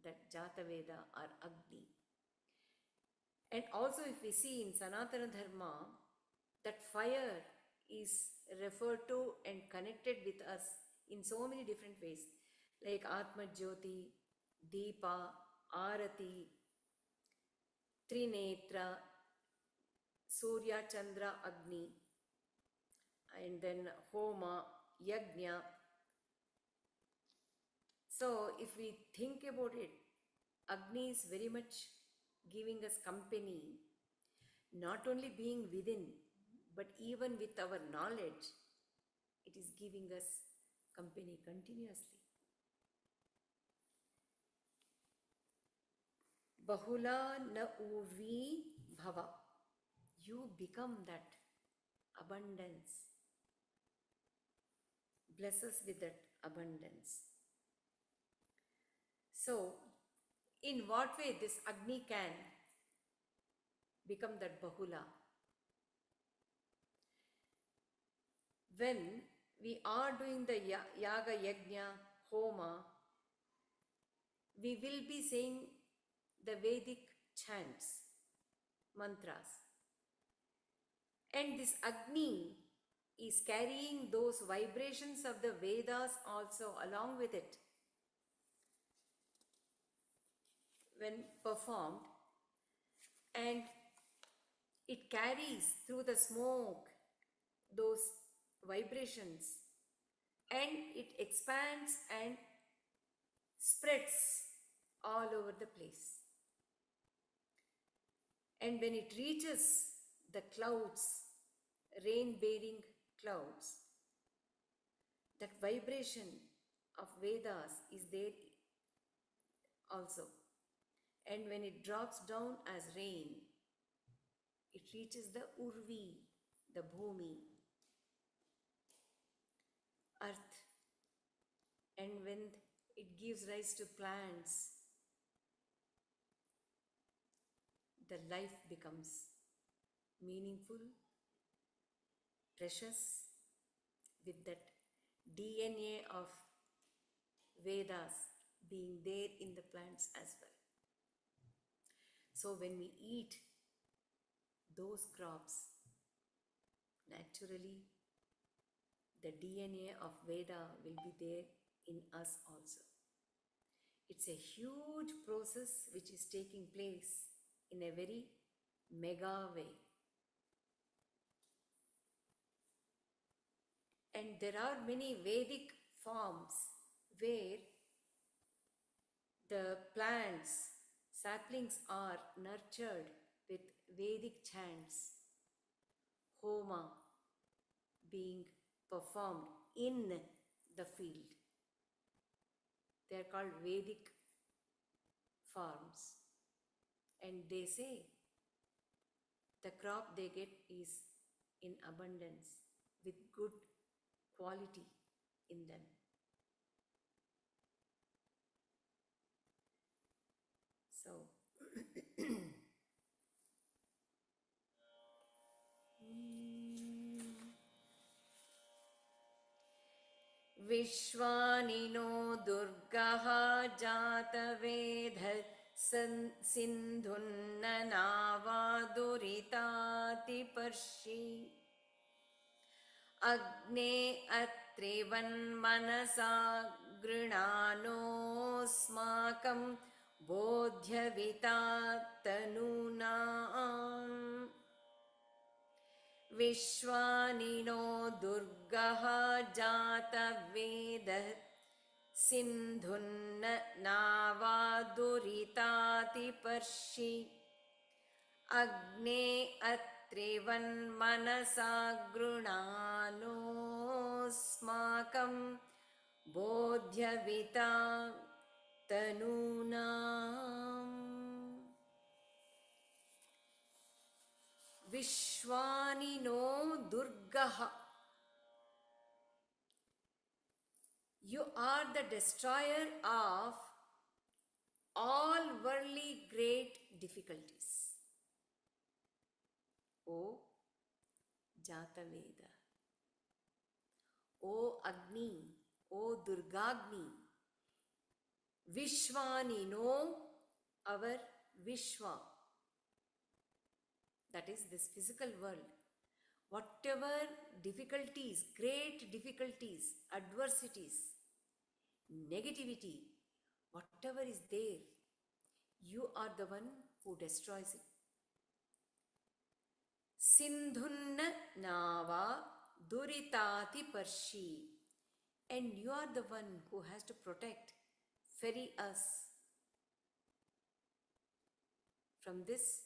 Speaker 1: that Jataveda or Agni. And also, if we see in Sanatana Dharma, that fire is referred to and connected with us in so many different ways, like Atma Jyoti, Deepa, Arati, Trinetra, Surya, Chandra, Agni, and then Homa, Yagna. So, if we think about it, Agni is very much giving us company, not only being within, but even with our knowledge, it is giving us company continuously. Bahula na urvi bhava. You become that abundance. Bless us with that abundance. So, in what way this Agni can become that Bahula? When we are doing the Yaga, Yagna, Homa, we will be saying the Vedic chants, mantras. And this Agni is carrying those vibrations of the Vedas also along with it. When performed, and it carries through the smoke those vibrations, and it expands and spreads all over the place. And when it reaches the clouds, rain-bearing clouds, that vibration of Vedas is there also. And when it drops down as rain, it reaches the Urvi, the Bhumi, earth. And when it gives rise to plants, the life becomes meaningful, precious, with that DNA of Vedas being there in the plants as well. So when we eat those crops, naturally the DNA of Veda will be there in us also. It's a huge process which is taking place in a very mega way. And there are many Vedic forms where the plants, saplings are nurtured with Vedic chants, Homa being performed in the field. They are called Vedic forms. And they say the crop they get is in abundance with good quality in them. So, Vishwanino Durgaha Jatavedha Sindhunna Duritati Parshi Agni Atrivan Manasa Gृणानोऽस्माकं बोध्यवितात्तनूनाम् विश्वानिनो दुर्गः जातवेदः सिन्धुन्न नावादुरितातिपर्षि अग्ने अत्रिवन्मनसा गृणानोऽस्माकं बोध्यविता तनूनाम् Vishwanino Durgaha. You are the destroyer of all worldly great difficulties. O Jataveda, O Agni, O Durgagni, Vishwanino, our Vishwa, that is this physical world. Whatever difficulties, great difficulties, adversities, negativity, whatever is there, you are the one who destroys it. Sindhunna Nava Duritati Parshi. And you are the one who has to protect, ferry us from this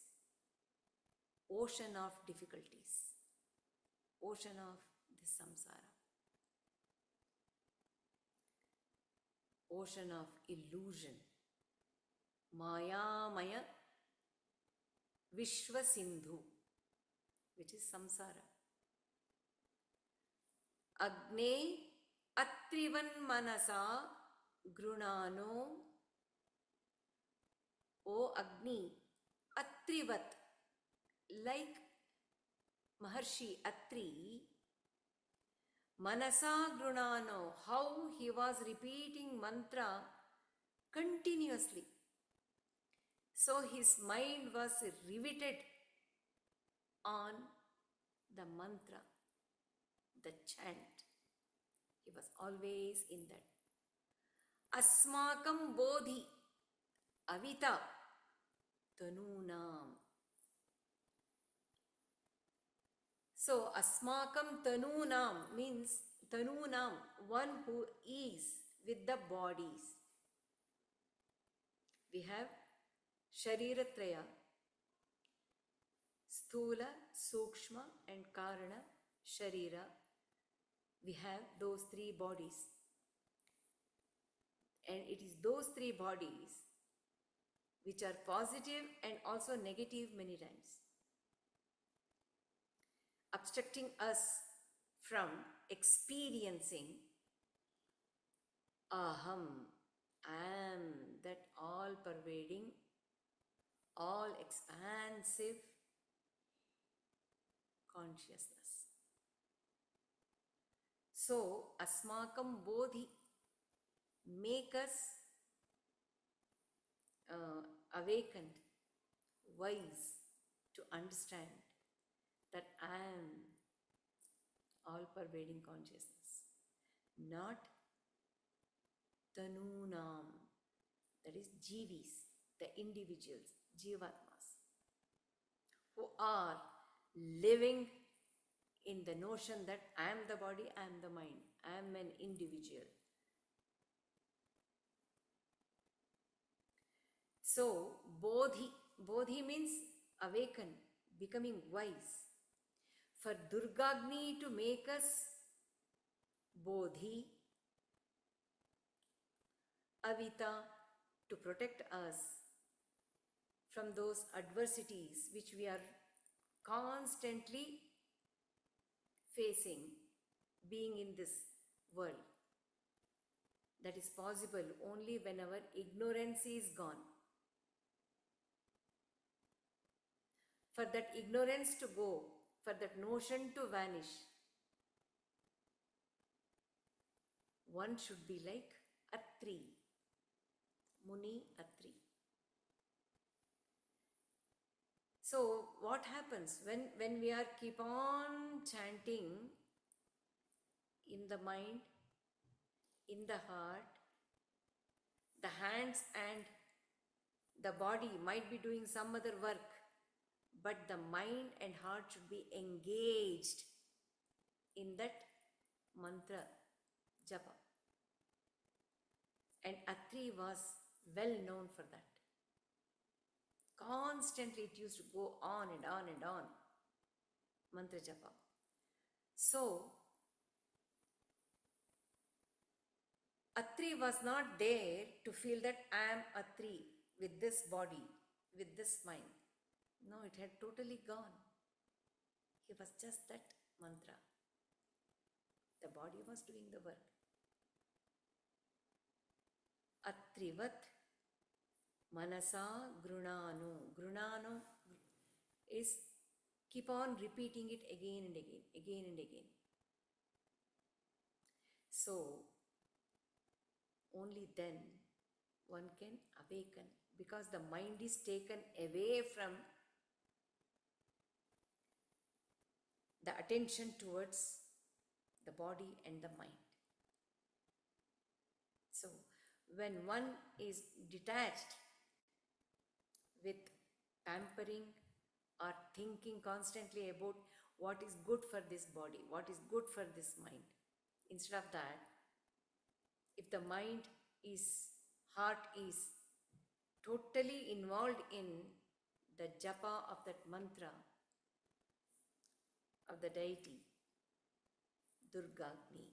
Speaker 1: ocean of difficulties, ocean of this samsara, ocean of illusion, Maya Maya Vishwa Sindhu, which is samsara. Agne Atrivan Manasa Grunano, O Agni, Atrivat, like Maharshi Atri, Manasa Grunano, how he was repeating mantra continuously. So his mind was riveted on the mantra, the chant. He was always in that. Asmakam Bodhi Avita Tanunam. So Asmakam Tanunam means Tanunam, one who is with the bodies. We have Shariratraya, Sthula, Sukshma and Karana, Sharira. We have those three bodies. And it is those three bodies which are positive and also negative many times, obstructing us from experiencing Aham, I am, that all-pervading, all-expansive consciousness. So, Asmakam Bodhi, make us awakened, wise to understand that I am all pervading consciousness, not Tanunam, that is Jivis, the individuals, Jivatmas, who are living in the notion that I am the body, I am the mind, I am an individual. So, Bodhi means awaken, becoming wise. For Durgagni to make us Bodhi, Avita, to protect us from those adversities which we are constantly facing, being in this world. That is possible only when our ignorance is gone. For that ignorance to go, for that notion to vanish, one should be like Atri, Muni Atri. So what happens when we are keep on chanting in the mind, in the heart, the hands and the body might be doing some other work, but the mind and heart should be engaged in that mantra, japa. And Atri was well known for that. Constantly it used to go on and on and on, mantra japa. So, Atri was not there to feel that I am Atri with this body, with this mind. No, it had totally gone. He was just that mantra. The body was doing the work. Atrivat manasa grunano. Grunano is keep on repeating it again and again, again and again. So, only then one can awaken, because the mind is taken away from the attention towards the body and the mind. So, when one is detached with pampering or thinking constantly about what is good for this body, what is good for this mind, instead of that, if the mind is, heart is totally involved in the japa of that mantra of the deity, Durga Agni,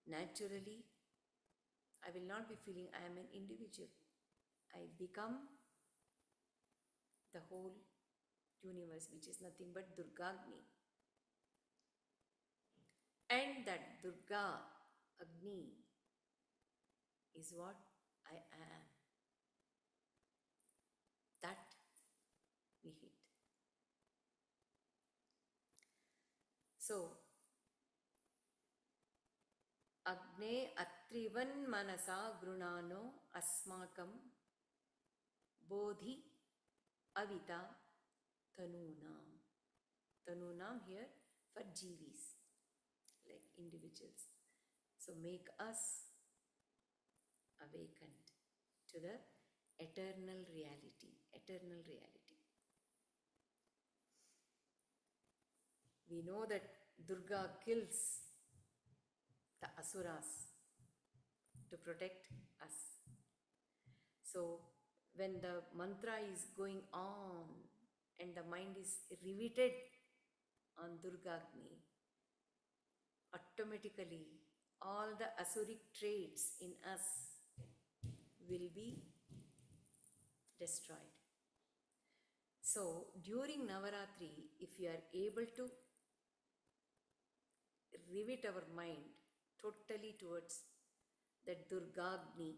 Speaker 1: naturally, I will not be feeling I am an individual. I become the whole universe, which is nothing but Durga Agni. And that Durga Agni is what I am. That we hit. So, Agne Atrivan Manasa Grunano Asmakam Bodhi Avita Tanunam. Tanunam here for Jivis, like individuals. So make us awakened to the eternal reality, eternal reality. We know that Durga kills the asuras to protect us. So when the mantra is going on and the mind is riveted on Durga Agni, automatically all the asuric traits in us will be destroyed. So during Navaratri, if we are able to rivet our mind totally towards that Durga Agni,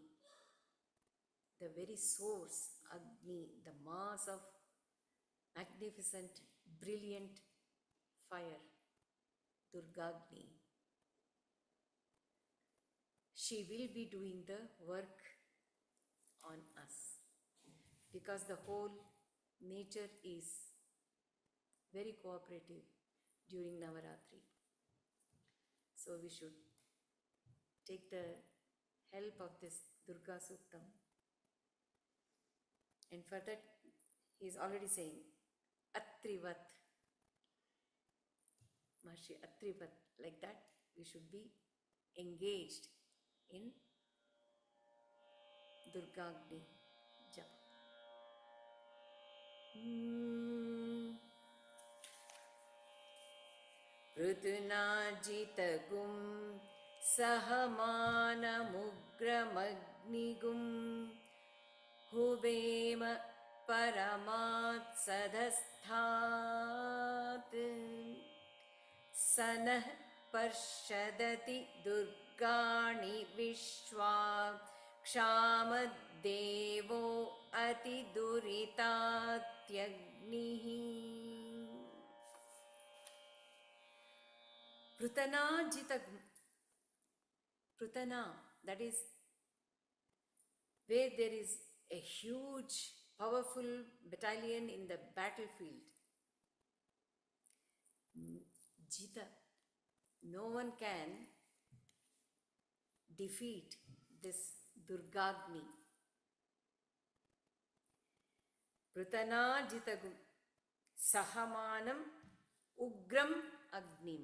Speaker 1: the very source Agni, the mass of magnificent, brilliant fire, Durga Agni, she will be doing the work on us. because the whole nature is very cooperative during Navaratri. So we should take the help of this Durga Suktam. And for that, he is already saying, Atrivat, Maharishi Atrivat, like that, we should be engaged in Durgagni Japa. Prutunajitagum Sahamanamugramagnigum Huvema Paramat Sadhasthat Sanah Parshadati Durgani Vishwa Kshamad Devo Ati Duritatyagnihi. Prutana Jitagum. Prutana, that is where there is a huge, powerful battalion in the battlefield. Jita, no one can defeat this Durgagni. Prutana Jitagum Sahamanam Ugram Agnim.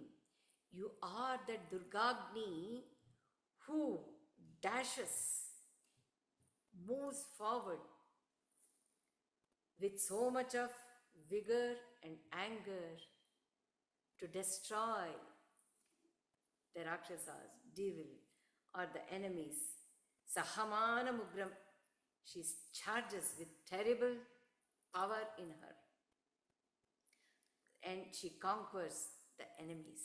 Speaker 1: You are that Durgagni who dashes, moves forward with so much of vigor and anger to destroy the Rakshasas, devil, or the enemies. Sahamana Mugram, she charges with terrible power in her and she conquers the enemies.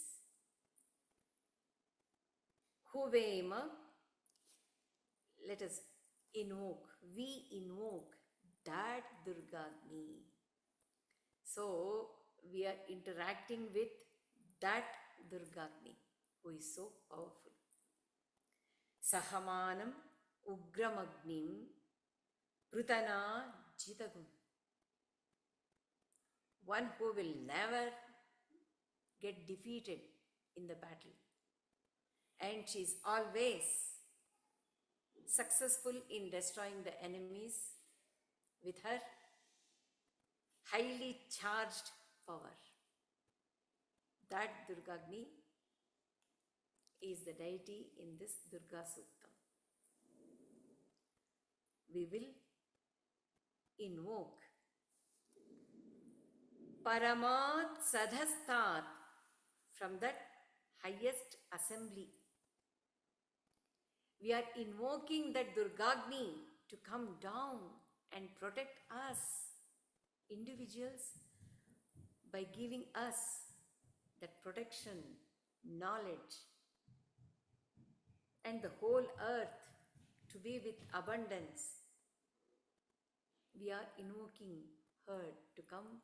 Speaker 1: Huvema, let us invoke, we invoke that Durgagni. So we are interacting with that Durgagni who is so powerful. Sahamanam Ugramagnim Prutana Jitagum. One who will never get defeated in the battle. And she is always successful in destroying the enemies with her highly charged power. That Durgagni is the deity in this Durga Suktam. We will invoke Paramat Sadhastat from that highest assembly. We are invoking that Durgagni to come down and protect us, individuals, by giving us that protection, knowledge, and the whole earth to be with abundance. We are invoking her to come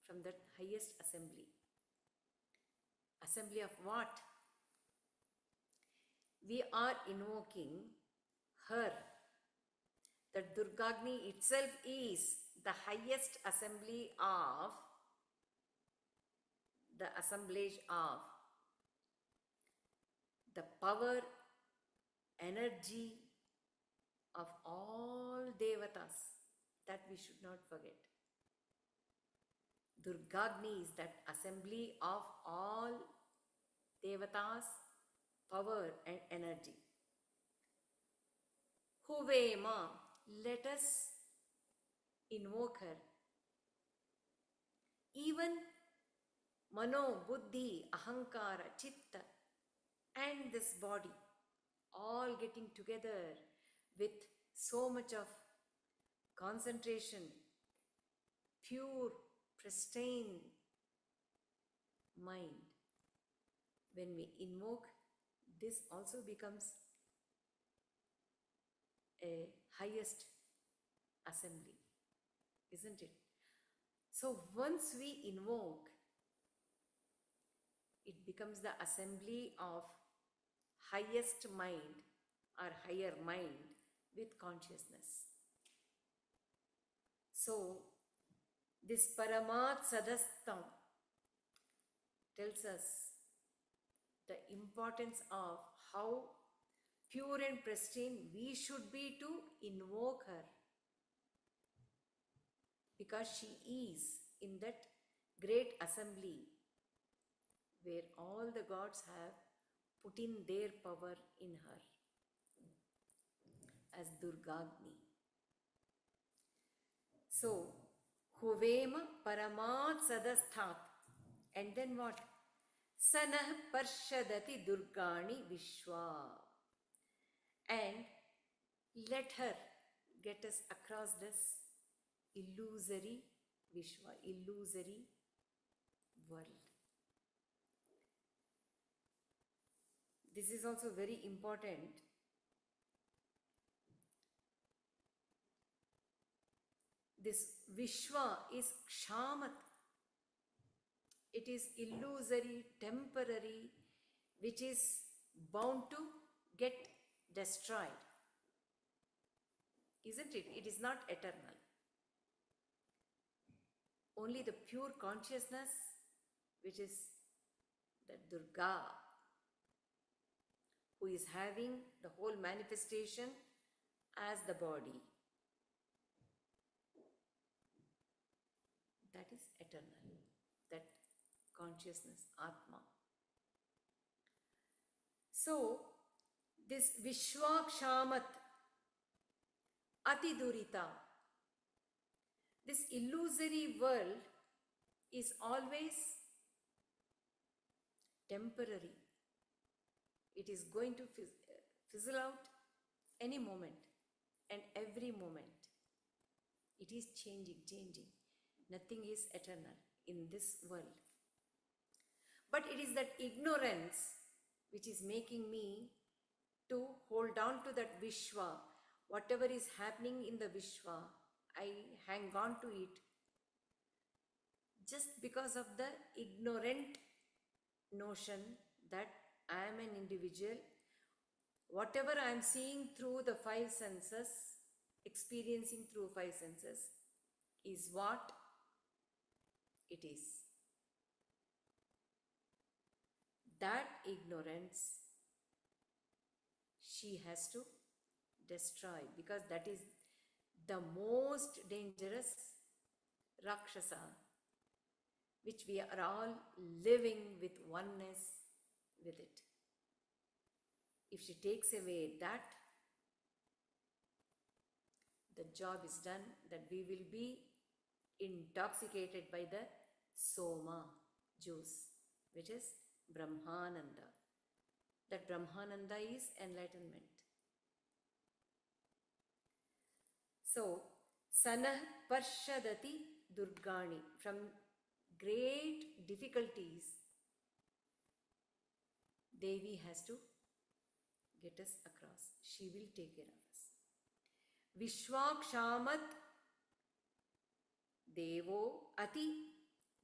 Speaker 1: from that highest assembly. Assembly of what? We are invoking her. That Durgagni itself is the highest assembly of the assemblage of the power, energy of all devatas. That we should not forget. Durgagni is that assembly of all devatas, power and energy. Huvema, let us invoke her. Even Mano, Buddhi, Ahankara, Chitta and this body all getting together with so much of concentration, pure, pristine mind. When we invoke, this also becomes a highest assembly, isn't it? So once we invoke, it becomes the assembly of highest mind or higher mind with consciousness. So, this Paramat Sadastam tells us the importance of how pure and pristine we should be to invoke her, because she is in that great assembly where all the gods have put in their power in her as Durgagni. So, Huvema Paramat Sadasthat. And then what? Sanah Parshadati Durgani Vishwa. And let her get us across this illusory Vishwa, illusory world. This is also very important. This Vishwa is Kshamat. It is illusory, temporary, which is bound to get destroyed. Isn't it? It is not eternal. Only the pure consciousness, which is the Durga, who is having the whole manifestation as the body, that is eternal, that consciousness, Atma. So, this Vishwakshamat Atidurita, this illusory world is always temporary. It is going to fizzle out any moment and every moment. It is changing. Nothing is eternal in this world. But it is that ignorance which is making me to hold on to that Vishwa. Whatever is happening in the Vishwa, I hang on to it just because of the ignorant notion that I am an individual. Whatever I am seeing through the five senses, experiencing through five senses, is what it is. That ignorance she has to destroy, because that is the most dangerous Rakshasa, which we are all living with oneness with it. If she takes away that, the job is done, that we will be intoxicated by the Soma juice, which is Brahmananda. That Brahmananda is enlightenment. So, Sanah Parshadati Durgani, from great difficulties, Devi has to get us across. She will take care of us. Vishwakshamat Devo Ati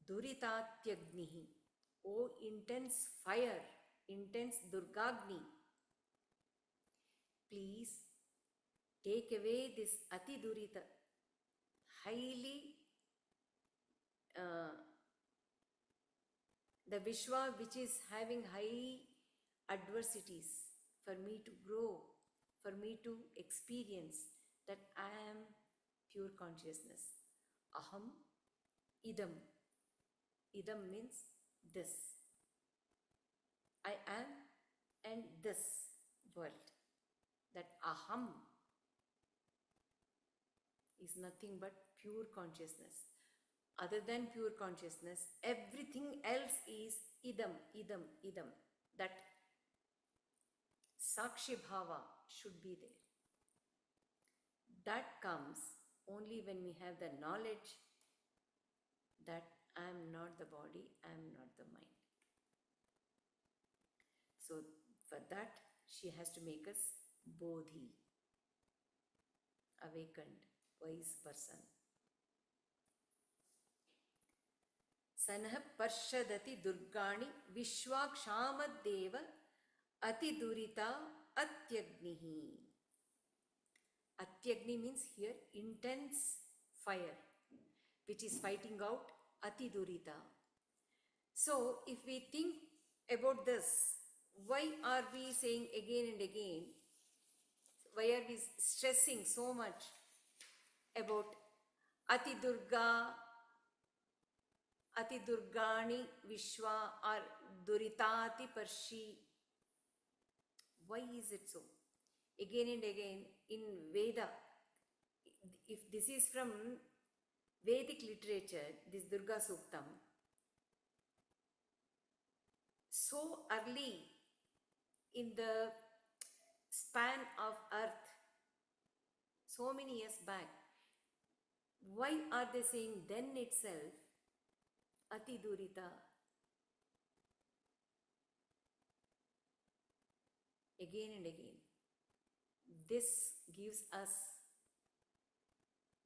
Speaker 1: Duritatyagnihi. O intense fire, intense Durgagni, please take away this Ati Durita, highly the Vishwa which is having high adversities for me to grow, for me to experience that I am pure consciousness. Aham idam. Idam means this. I am and this world. That aham is nothing but pure consciousness. Other than pure consciousness, everything else is idam. That Sakshi Bhava should be there. That comes only when we have the knowledge that I am not the body, I am not the mind. So for that, she has to make us Bodhi, awakened, wise person. Sanah Parshadati Durgani Vishwakshamat Deva Ati Durita Atyagnihi. Atyagni means here intense fire, which is fighting out Ati Durita. So, if we think about this, why are we saying again and again, why are we stressing so much about Ati Durga, Ati Durgani Vishwa or Duritati Parshi? Why is it so? Again and again in Veda, if this is from Vedic literature, this Durga Suktam, so early in the span of earth, so many years back, why are they saying then itself Ati Durita? Again and again. This gives us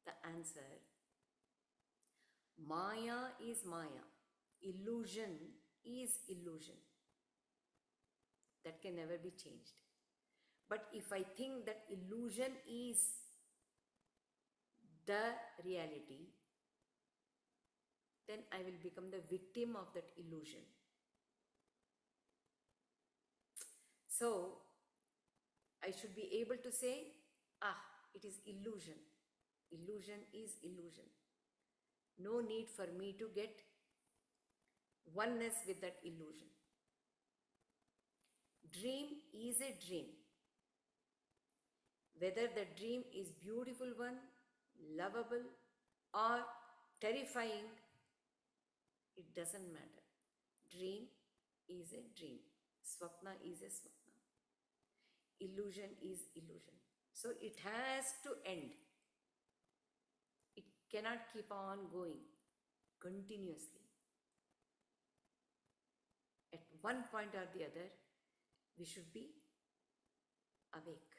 Speaker 1: the answer. Maya is Maya. Illusion is illusion. That can never be changed. But if I think that illusion is the reality, then I will become the victim of that illusion. So, I should be able to say, it is illusion. Illusion is illusion. No need for me to get oneness with that illusion. Dream is a dream. Whether the dream is beautiful one, lovable or terrifying, it doesn't matter. Dream is a dream. Swapna is a swapna. Illusion is illusion. So it has to end. It cannot keep on going continuously. At one point or the other, we should be awake.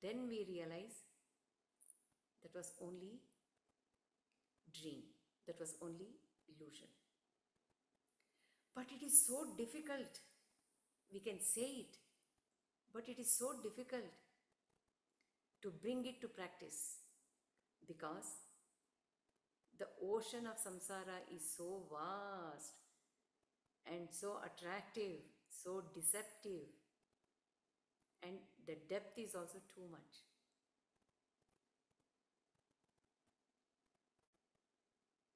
Speaker 1: Then we realize that was only dream, that was only illusion. But it is so difficult. We can say it, but it is so difficult to bring it to practice because the ocean of samsara is so vast and so attractive, so deceptive, and the depth is also too much.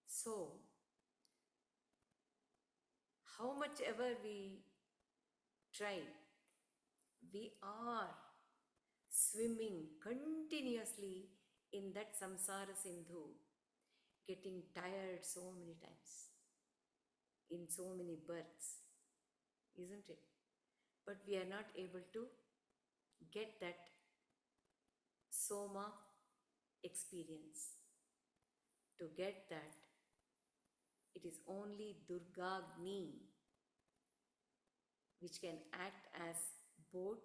Speaker 1: So, how much ever we try, we are swimming continuously in that samsara sindhu, getting tired so many times, in so many births, isn't it? But we are not able to get that soma experience. To get that, it is only Durga Agni which can act as boat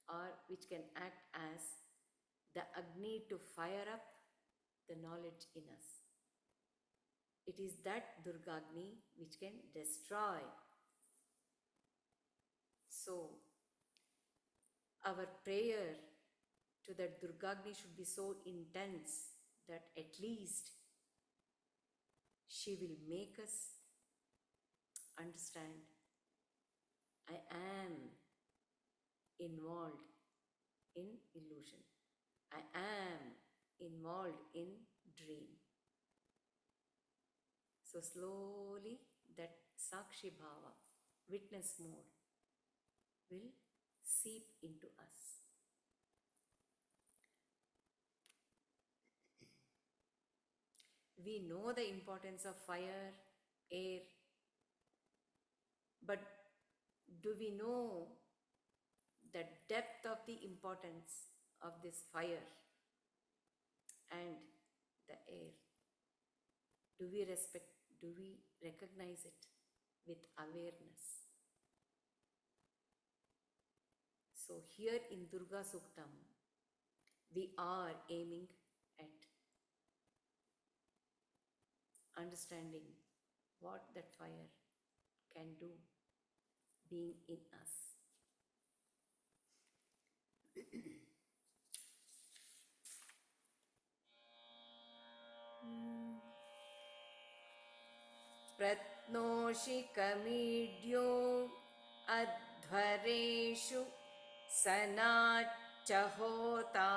Speaker 1: or which can act as the Agni to fire up the knowledge in us. It is that Durga Agni which can destroy. So, our prayer to that Durga Agni should be so intense that at least she will make us understand I am involved in illusion. I am involved in dream. So slowly that Sakshi Bhava, witness mode, will seep into us. We know the importance of fire, air, but do we know the depth of the importance of this fire and the air? Do we respect, do we recognize it with awareness? So here in Durga Suktam, we are aiming at understanding what that fire can do being in us. प्रत्नोषि कमीड्यो अध्वरेषु सनाच्च होता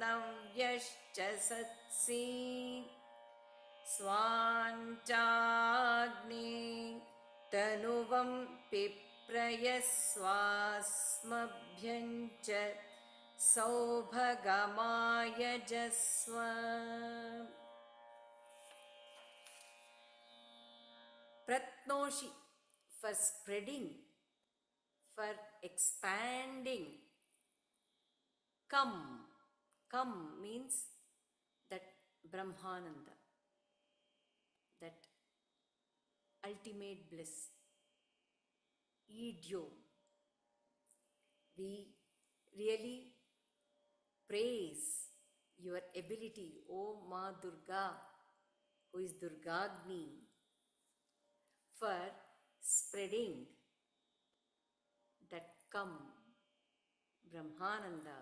Speaker 1: नव्यश्च सत्सि स्वाञ्चाग्ने तनुवं पिप्रयस्वास्मभ्यञ्च सौभगमायजस्व. Pratnoshi, for spreading, for expanding. Come. Come means that Brahmananda, that ultimate bliss. Idyo. We really praise your ability, O Ma Durga, who is Durgagni, for spreading that come, Brahmananda,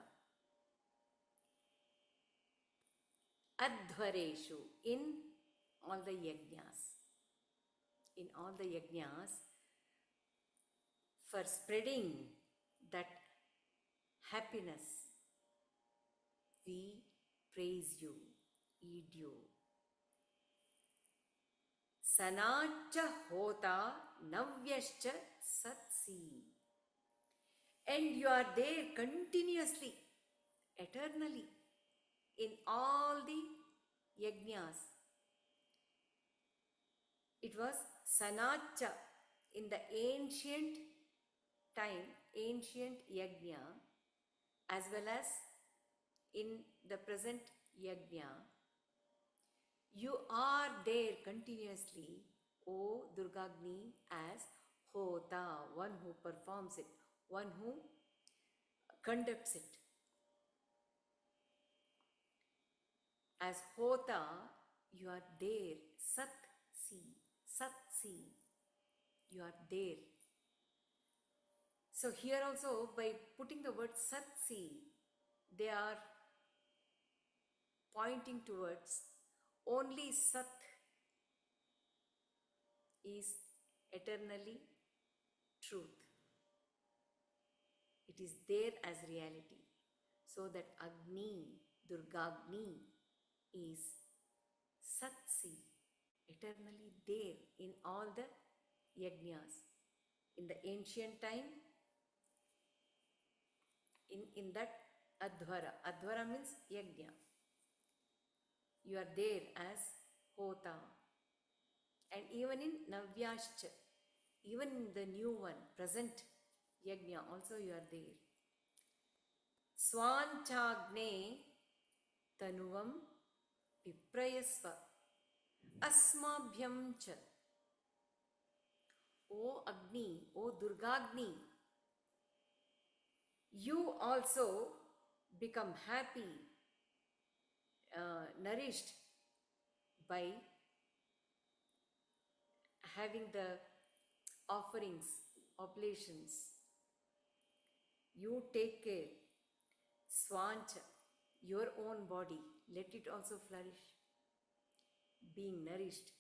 Speaker 1: adhvareshu, in all the yagnas. In all the yagnas, for spreading that happiness, we praise you, idyo. Sanacha hota navyascha satsi. And you are there continuously, eternally, in all the yagnas. It was Sanacha in the ancient time, ancient yagna, as well as in the present yagna. You are there continuously, O Durgagni, as Hota, one who performs it, one who conducts it. As Hota, you are there, Sat-si, Sat-si, you are there. So here also, by putting the word Sat-si, they are pointing towards only Sat is eternally truth. It is there as reality. So that Agni, Durgagni, is Satsi, eternally there in all the yagnas. In the ancient time, in that Adhvara. Adhvara means yagna. You are there as Hota. And even in Navyascha, even in the new one, present yagna, also you are there. Swanchagne tanuvam piprayasva asmabhyam cha. O Agni, O Durgagni, you also become happy, nourished by having the offerings, oblations. You take care. Swancha, your own body, let it also flourish, being nourished.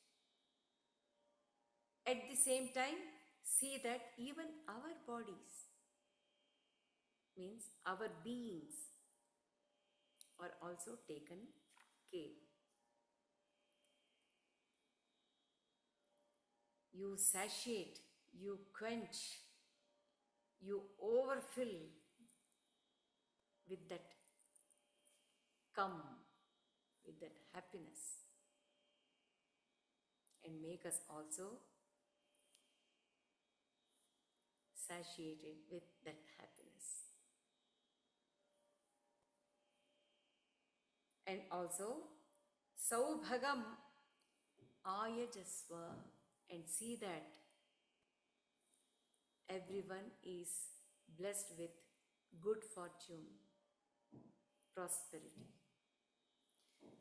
Speaker 1: At the same time, see that even our bodies, means our beings, are also taken care. You satiate, you quench, you overfill with that come, with that happiness, and make us also satiated with that happiness. And also, Saubhagam Ayajasva, and see that everyone is blessed with good fortune, prosperity.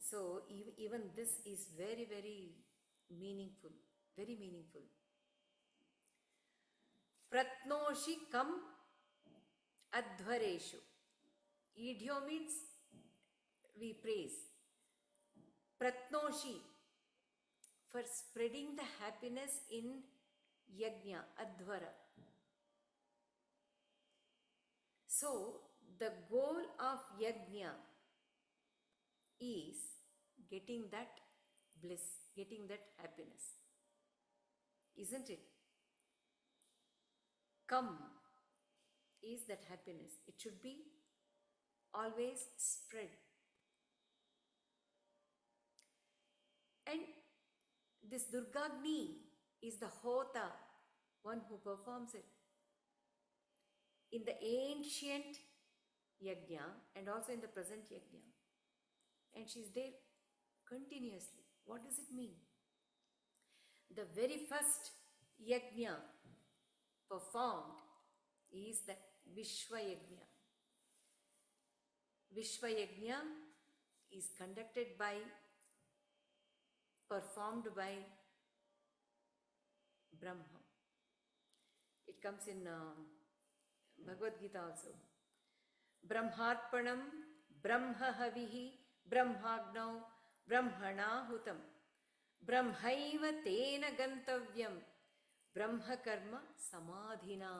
Speaker 1: So even this is very, very meaningful, very meaningful. Pratnoshi kam adhvareshu. Idyo means we praise. Pratnoshi, for spreading the happiness in Yagna, Advara. So, the goal of Yagna is getting that bliss, getting that happiness. Isn't it? Come is that happiness. It should be always spread. And this Durgagni is the Hota, one who performs it. In the ancient Yagna and also in the present Yagna. And she's there continuously. What does it mean? The very first Yagna performed is the Vishwa Yagna. Vishwa Yagna is performed by Brahma. It comes in Bhagavad Gita also. Brahmarpanam, Brahmahavihi, Brahmagnau, Brahmanahutam, Brahmaiva tena gantavyam, Brahmakarma samadhina.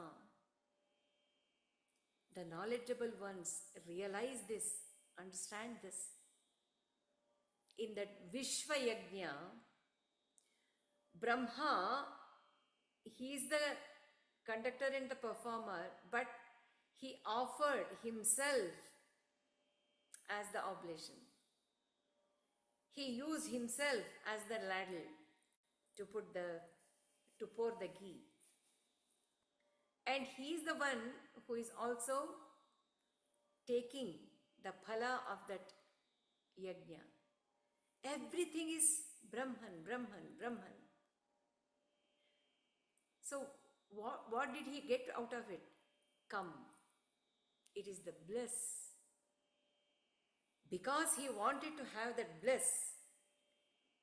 Speaker 1: The knowledgeable ones realize this, understand this. In that Vishwa Yagna, Brahma, he is the conductor and the performer, but he offered himself as the oblation. He used himself as the ladle to pour the ghee. And he is the one who is also taking the phala of that yagna. Everything is Brahman, Brahman, Brahman. So what did he get out of it? Come. It is the bliss. Because he wanted to have that bliss,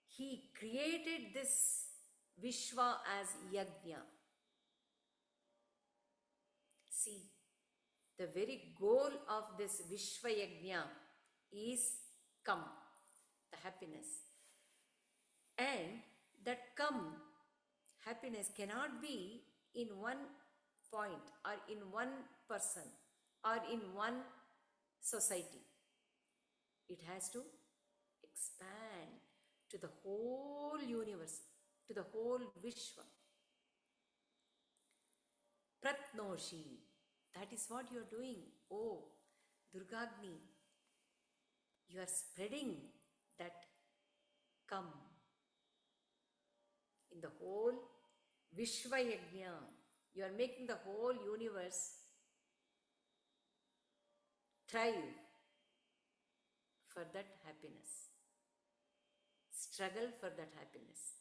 Speaker 1: he created this Vishwa as Yagna. See, the very goal of this Vishwa Yagna is come, the happiness. And that come, happiness cannot be in one point or in one person or in one society. It has to expand to the whole universe, to the whole Vishwa. Pratnoshi, that is what you are doing. Oh, Durgagni, you are spreading that come in the whole Vishwa Yagna. You are making the whole universe thrive for that happiness. Struggle for that happiness.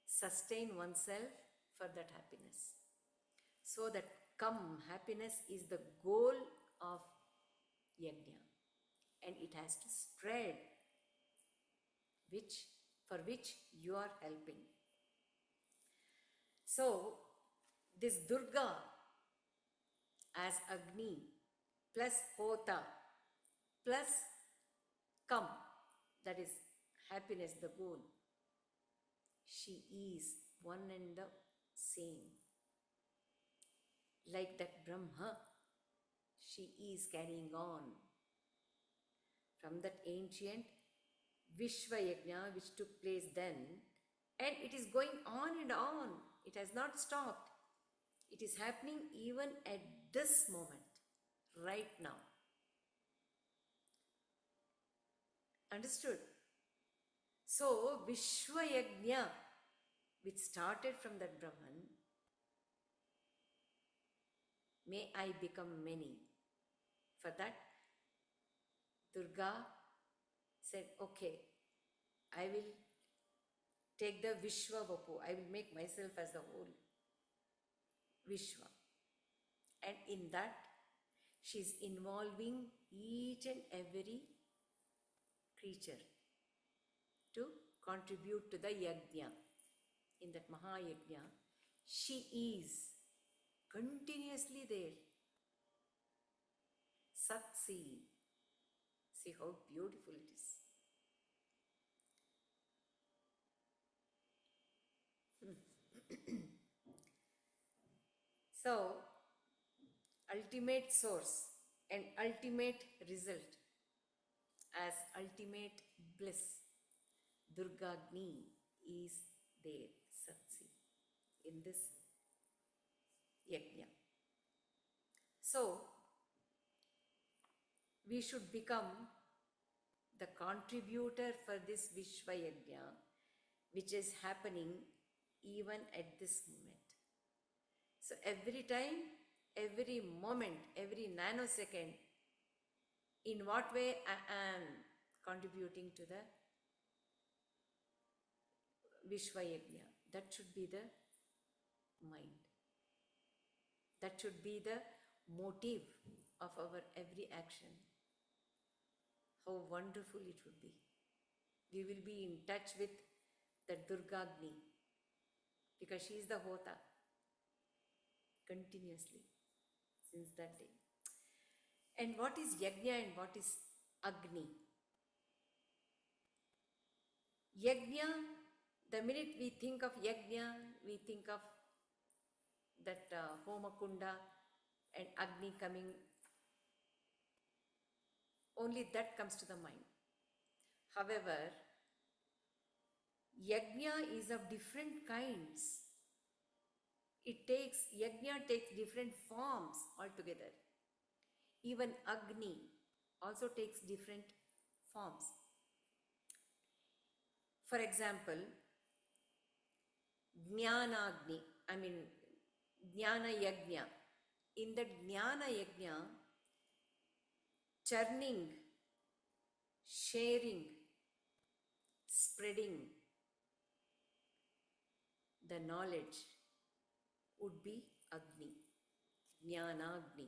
Speaker 1: Sustain oneself for that happiness. So that come, happiness is the goal of Yagna. And it has to spread, for which you are helping. So, this Durga as Agni plus Hota plus come, that is happiness, the goal. She is one and the same. Like that Brahma, she is carrying on from that ancient Vishwa Yagna which took place then, and it is going on and on. It has not stopped. It is happening even at this moment, right now. Understood? So, Vishwa Yagna, which started from that Brahman, may I become many. For that, Durga said, okay, I will take the Vishwa Vapu. I will make myself as the whole Vishwa. And in that, she is involving each and every creature to contribute to the Yagna. In that Mahayagna, she is continuously there. Satsi. See how beautiful it is. So, ultimate source and ultimate result as ultimate bliss, Durga Agni is there, Satsi, in this Yagna. So, we should become the contributor for this Vishwa Yagna, which is happening even at this moment. So, every time, every moment, every nanosecond, in what way I am contributing to the Vishwa Yagna, that should be the mind. That should be the motive of our every action. How wonderful it would be. We will be in touch with the Durga Agni because she is the Hota continuously since that day. And what is Yagna and what is Agni? Yagna, the minute we think of Yagna, we think of that Homa Kunda and Agni coming. Only that comes to the mind. However, Yagna is of different kinds. Yagna takes different forms altogether. Even Agni also takes different forms. For example, Jnana Agni, Jnana Yagna. In that Jnana Yagna, churning, sharing, spreading the knowledge would be Agni, Jnana Agni.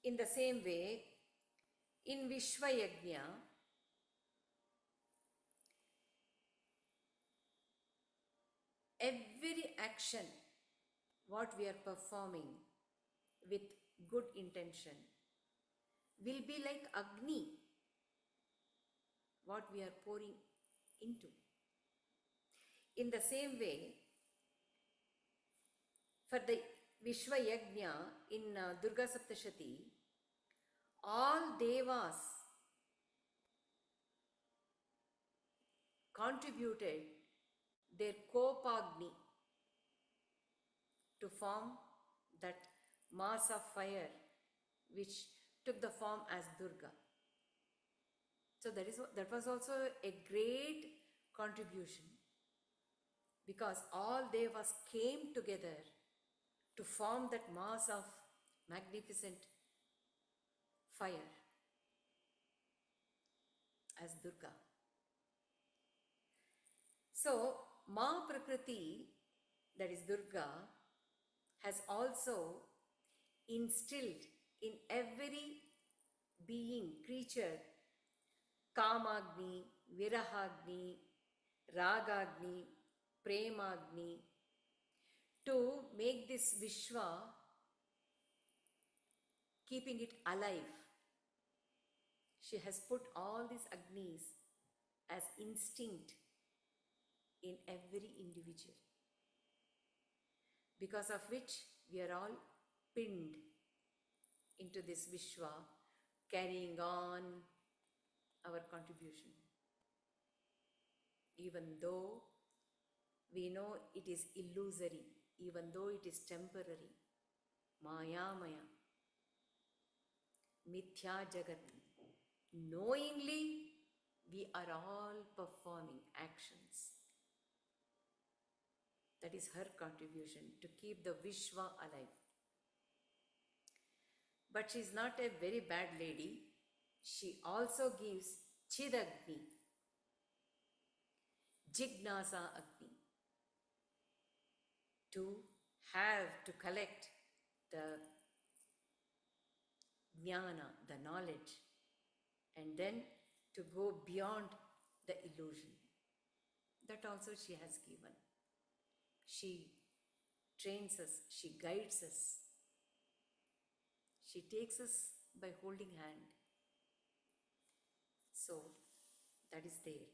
Speaker 1: In the same way, in Vishwa Yagna, every action what we are performing with good intention will be like Agni, what we are pouring into. In the same way, for the Vishwa Yagna in Durga Saptashati, all devas contributed their Kopagni to form that mass of fire which took the form as Durga. So that was also a great contribution because all devas came together to form that mass of magnificent fire as Durga. So, Ma Prakriti, that is Durga, has also instilled in every being, creature, Kamagni, Virahagni, Ragagni, Premagni, to make this Vishwa, keeping it alive. She has put all these Agnis as instinct in every individual, because of which we are all pinned into this Vishwa, carrying on our contribution. Even though we know it is illusory, even though it is temporary, Maya Maya, Mithya Jagat, knowingly we are all performing actions. That is her contribution to keep the Vishwa alive. But she is not a very bad lady. She also gives Chidagni, Jignasa Agni, to collect the jnana, the knowledge, and then to go beyond the illusion. That also she has given. She trains us, she guides us, she takes us by holding hand. So that is there.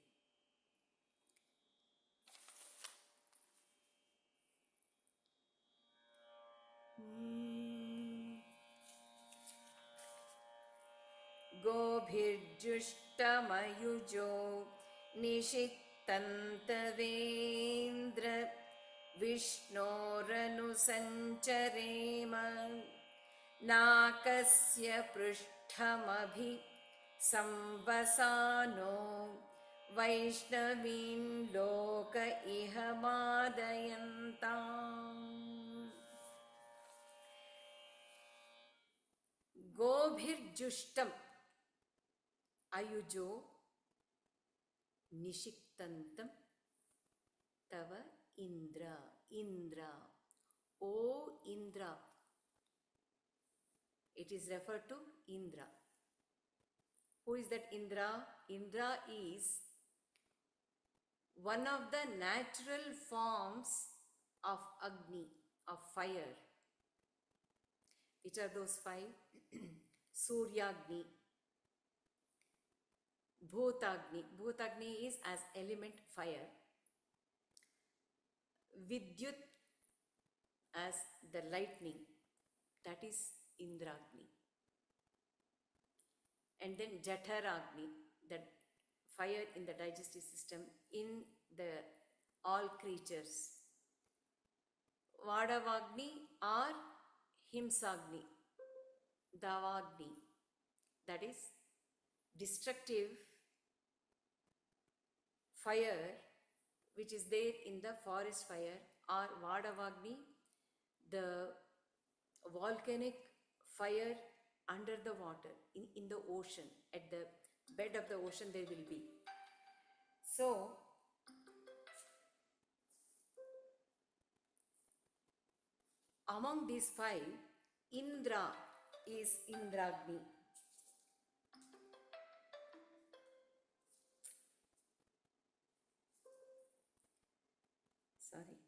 Speaker 1: गोभिर्जुष्टमयुजो निषित्तन्तवेन्द्र विष्णोरनुसञ्चरेम नाकस्य पृष्ठमभि संवसानो वैष्णवीं लोक इह मादयन्ताम् गोभिर्जुष्टम् अयुजो निषिक्तन्तं तव Indra. Indra. O Indra. It is referred to Indra. Who is that Indra? Indra is one of the natural forms of Agni, of fire. Which are those five? Suryagni, Bhutagni. Bhutagni is as element fire. Vidyut as the lightning, that is Indragni. And then Jataragni, the fire in the digestive system in the all creatures. Vadavagni or Himsagni, Davagni, that is destructive fire which is there in the forest fire, or Vadavagni, the volcanic fire under the water, in the ocean, at the bed of the ocean there will be. So, among these five, Indra is Indragni. Sorry.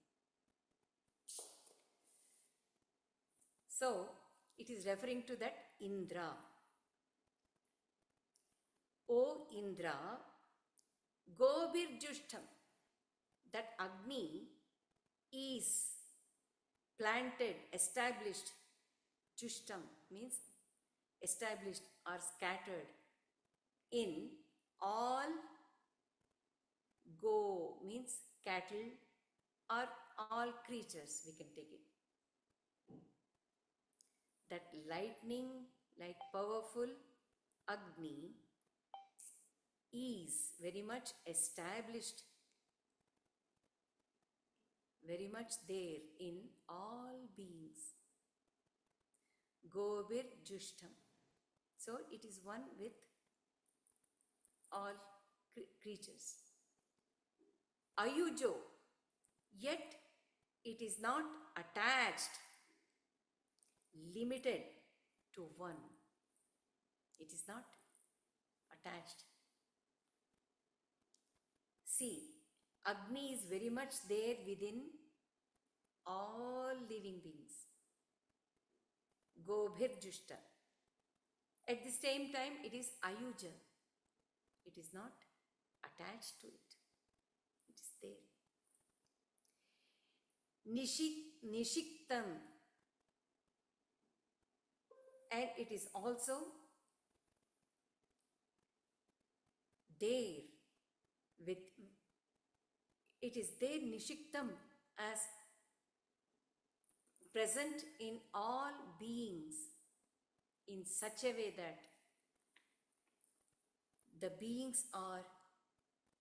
Speaker 1: So, it is referring to that Indra. O Indra, Gobirjushtam, that Agni is planted, established. Jushtam means established or scattered in all. Go means cattle or all creatures, we can take it. That lightning, like powerful Agni, is very much established, very much there in all beings. Govir Jushtam. So it is one with all creatures. Ayujo, yet it is not attached, limited to one. It is not attached. See, Agni is very much there within all living beings. Gobhir Jushta. At the same time, it is Ayuja. It is not attached to it. It is there. Nishiktam. And it is also there with, it is there Nishiktam as present in all beings in such a way that the beings are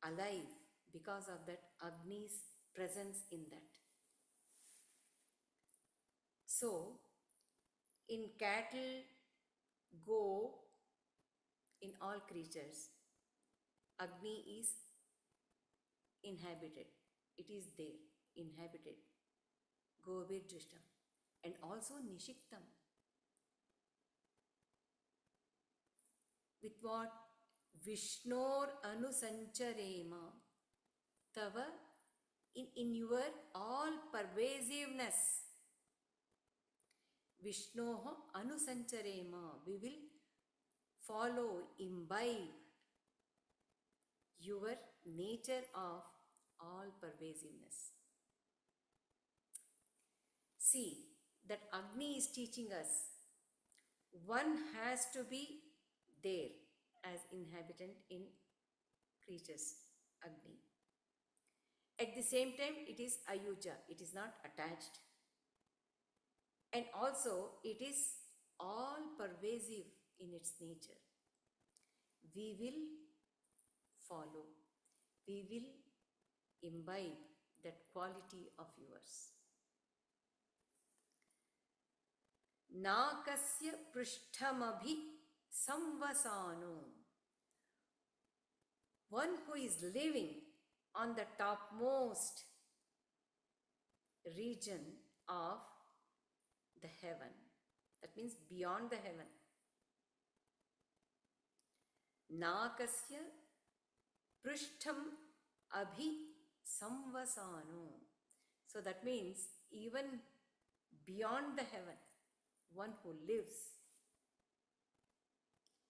Speaker 1: alive because of that Agni's presence in that. So, in cattle, go, in all creatures, Agni is inhabited. It is there, inhabited. Govir Jushtam. And also Nishiktam. With what? Vishnor Anusancharema. Tava, in your all pervasiveness. Vishnoho Anusancharema. We will follow, imbibe your nature of all pervasiveness. See, that Agni is teaching us, one has to be there, as inhabitant in creatures, Agni. At the same time, it is ayuja, it is not attached. And also, it is all pervasive in its nature. We will follow, we will imbibe that quality of yours. Nakasya prishtamabhi samvasano. One who is living on the topmost region of the heaven. That means beyond the heaven. Nakasya prishtam abhi samvasano. So that means even beyond the heaven, one who lives,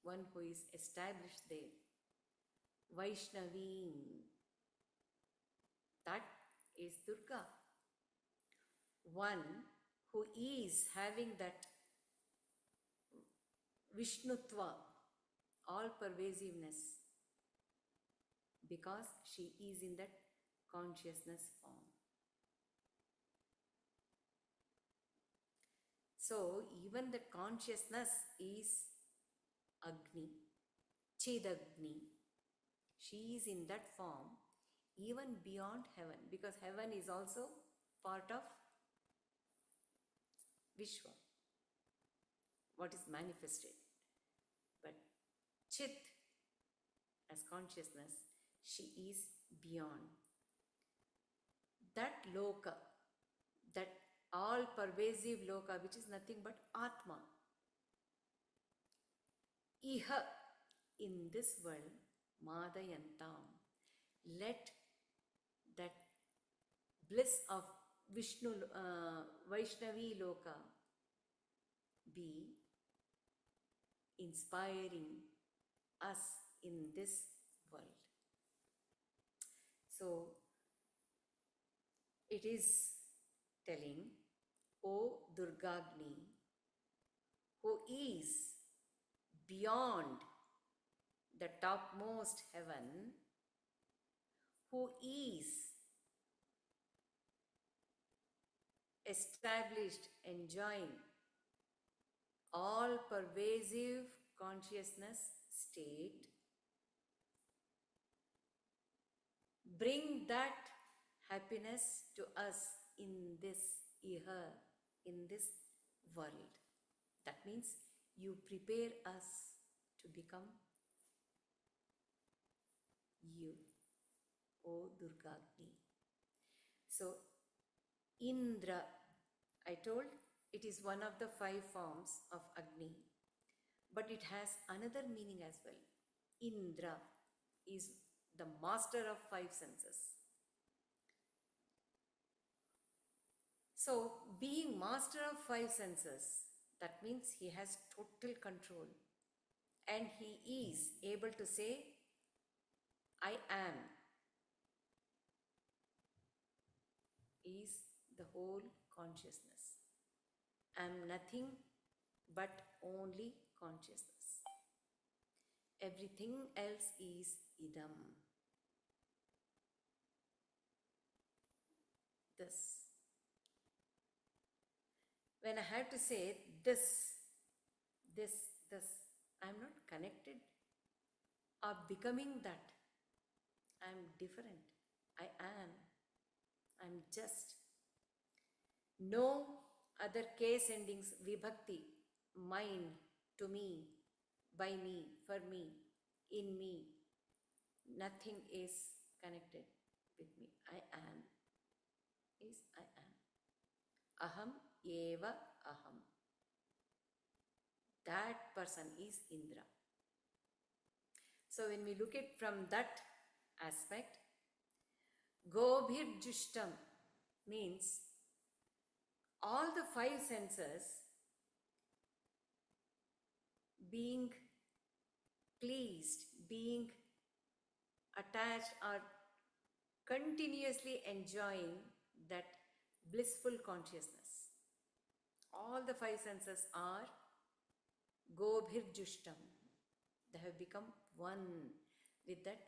Speaker 1: one who is established there. Vaishnaveen. That is Durga. One who is having that Vishnutva, all pervasiveness, because she is in that consciousness form. So even the consciousness is Agni, Chidagni. She is in that form even beyond heaven, because heaven is also part of Vishwa, what is manifested. But Chit, as consciousness, she is beyond. That loka, that all pervasive loka, which is nothing but Atma. Iha, in this world, Madayantam, let that bliss of Vishnu, Vaishnavi Loka be inspiring us in this world. So it is telling, O Durgagni, who is beyond the topmost heaven, who is established, enjoying all pervasive consciousness state, bring that happiness to us in this iha, in this world. That means you prepare us to become you, O Durgagni. So Indra, I told, it is one of the 5 forms of Agni, but it has another meaning as well. Indra is the master of 5 senses. So being master of 5 senses, that means he has total control, and he is able to say, I am, is the whole consciousness. I am nothing but only consciousness. Everything else is idam. This. When I have to say this, I am not connected or becoming that. I am different. I am. I am just. No other case endings, vibhakti, mine, to me, by me, for me, in me. Nothing is connected with me. I am is I am. Aham eva aham. That person is Indra. So when we look at from that aspect, Gobhirjushtam means all the 5 senses being pleased, being attached, or continuously enjoying that blissful consciousness. All the 5 senses are Gobhirjushtam. They have become one with that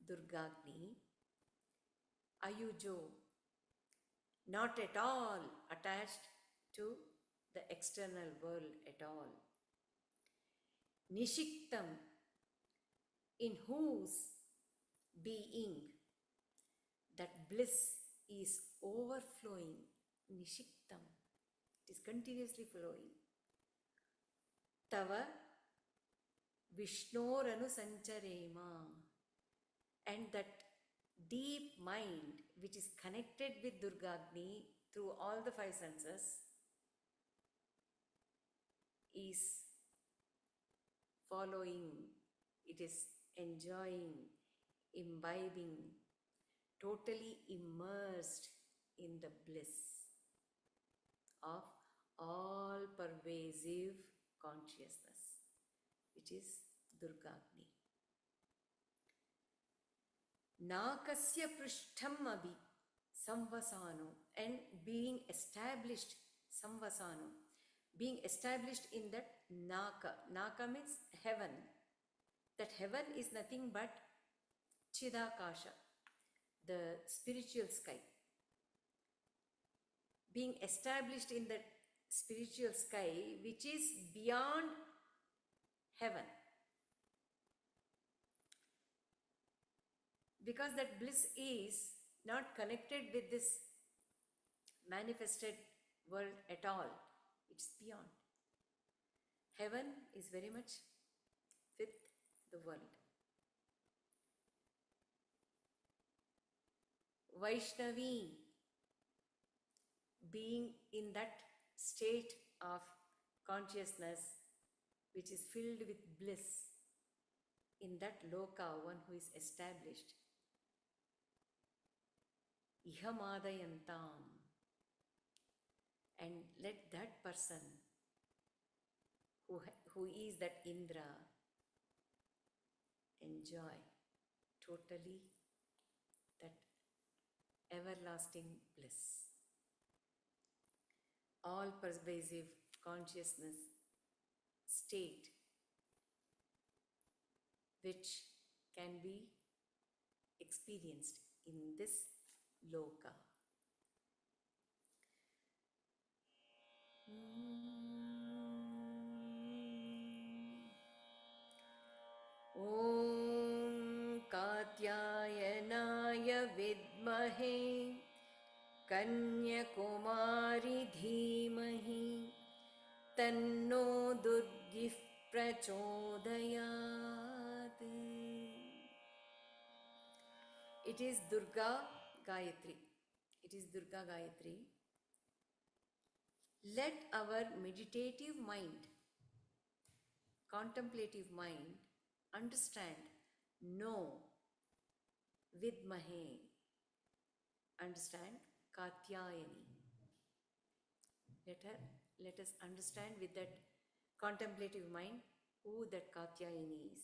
Speaker 1: Durgagni. Ayujo, not at all attached to the external world at all. Nishiktam, in whose being that bliss is overflowing. Nishiktam, it is continuously flowing. Tava Vishnoranu Sancharema, and that deep mind which is connected with Durgagni through all the five senses is following, it is enjoying, imbibing, totally immersed in the bliss of all pervasive consciousness, which is Durgagni. Nakasya prishtham abhi samvasano, and being established, samvasano, being established in that Naka. Naka means heaven. That heaven is nothing but Chidakasha, the spiritual sky. Being established in that spiritual sky which is beyond heaven. Because that bliss is not connected with this manifested world at all. It's beyond. Heaven is very much with the world. Vaishnavi, being in that state of consciousness which is filled with bliss, in that loka, one who is established. Ihamadayantam, and let that person who is that Indra enjoy totally that everlasting bliss, all pervasive consciousness state which can be experienced in this loka. Om Katyayanaya Vidmahe Kanyakumari Dhimahi Tanno Durgih Prachodayat. It is Durga Gayatri. It is Durga Gayatri. Let our meditative mind, contemplative mind, understand, know, Vidmahe, understand Katyayani. Let us understand with that contemplative mind who that Katyayani is.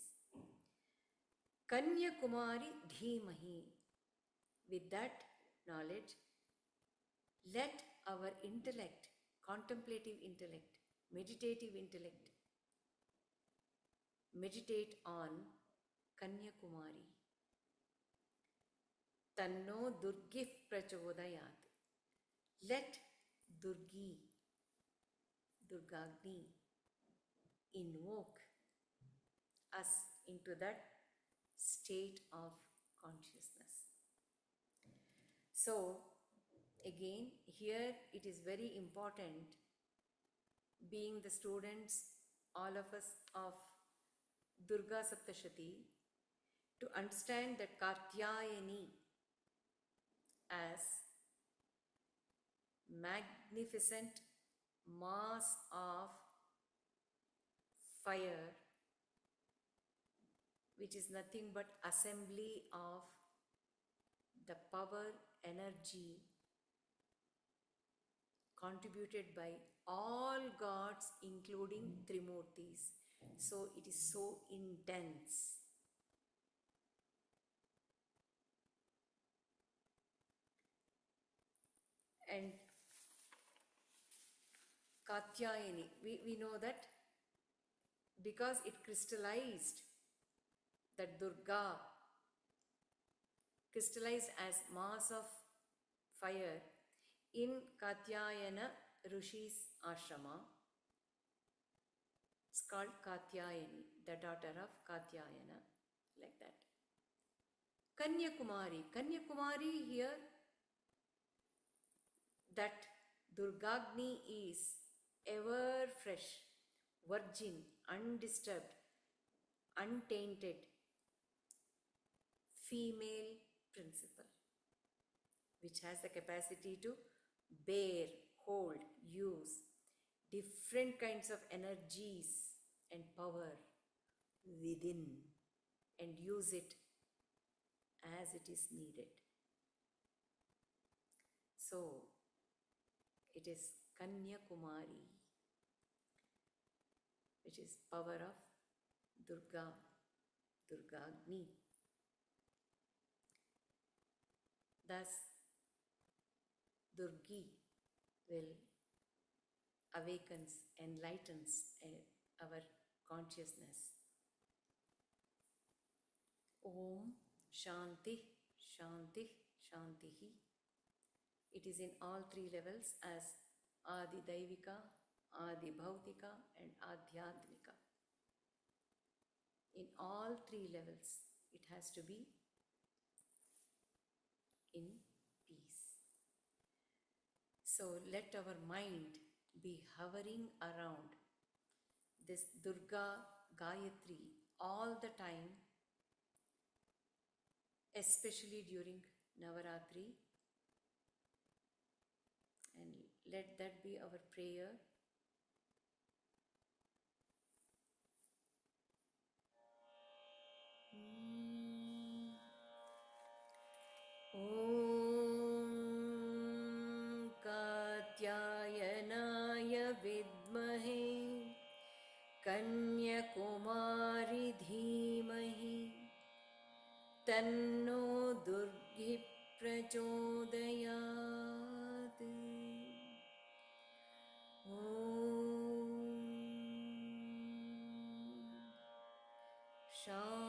Speaker 1: Kanyakumari Dhimahi. With that knowledge, let our intellect, contemplative intellect, meditative intellect, meditate on Kanyakumari. Tanno Durgih Prachodayat. Let Durgi, Durgagni, invoke us into that state of consciousness. So, again, here it is very important, being the students, all of us, of Durga Saptashati, to understand that Katyayani as magnificent mass of fire, which is nothing but assembly of the power, energy contributed by all gods, including Trimurtis. So it is so intense. And Katyayani, we know that because it crystallized that Durga crystallized as mass of fire in Katyayana Rishi's ashrama. It's called Katyayani, the daughter of Katyayana, like that. Kanyakumari. Kanyakumari here, that Durgagni is ever fresh, virgin, undisturbed, untainted, female principle, which has the capacity to bear, hold, use different kinds of energies and power within and use it as it is needed. So, it is Kanya Kumari, which is power of Durga, Durgagni. Thus, Durgi will awakens, enlightens our consciousness. Om Shanti, Shanti, Shantihi. It is in all three levels as Adi Daivika, Adi Bhautika and Adhyatmika. In all three levels, it has to be in peace. So let our mind be hovering around this Durga Gayatri all the time, especially during Navaratri, and let that be our prayer. Om Katyayanaya Vidmahe Kanyakumari Dhimahi Tanno Durgi Prachodayat. Om Shanti.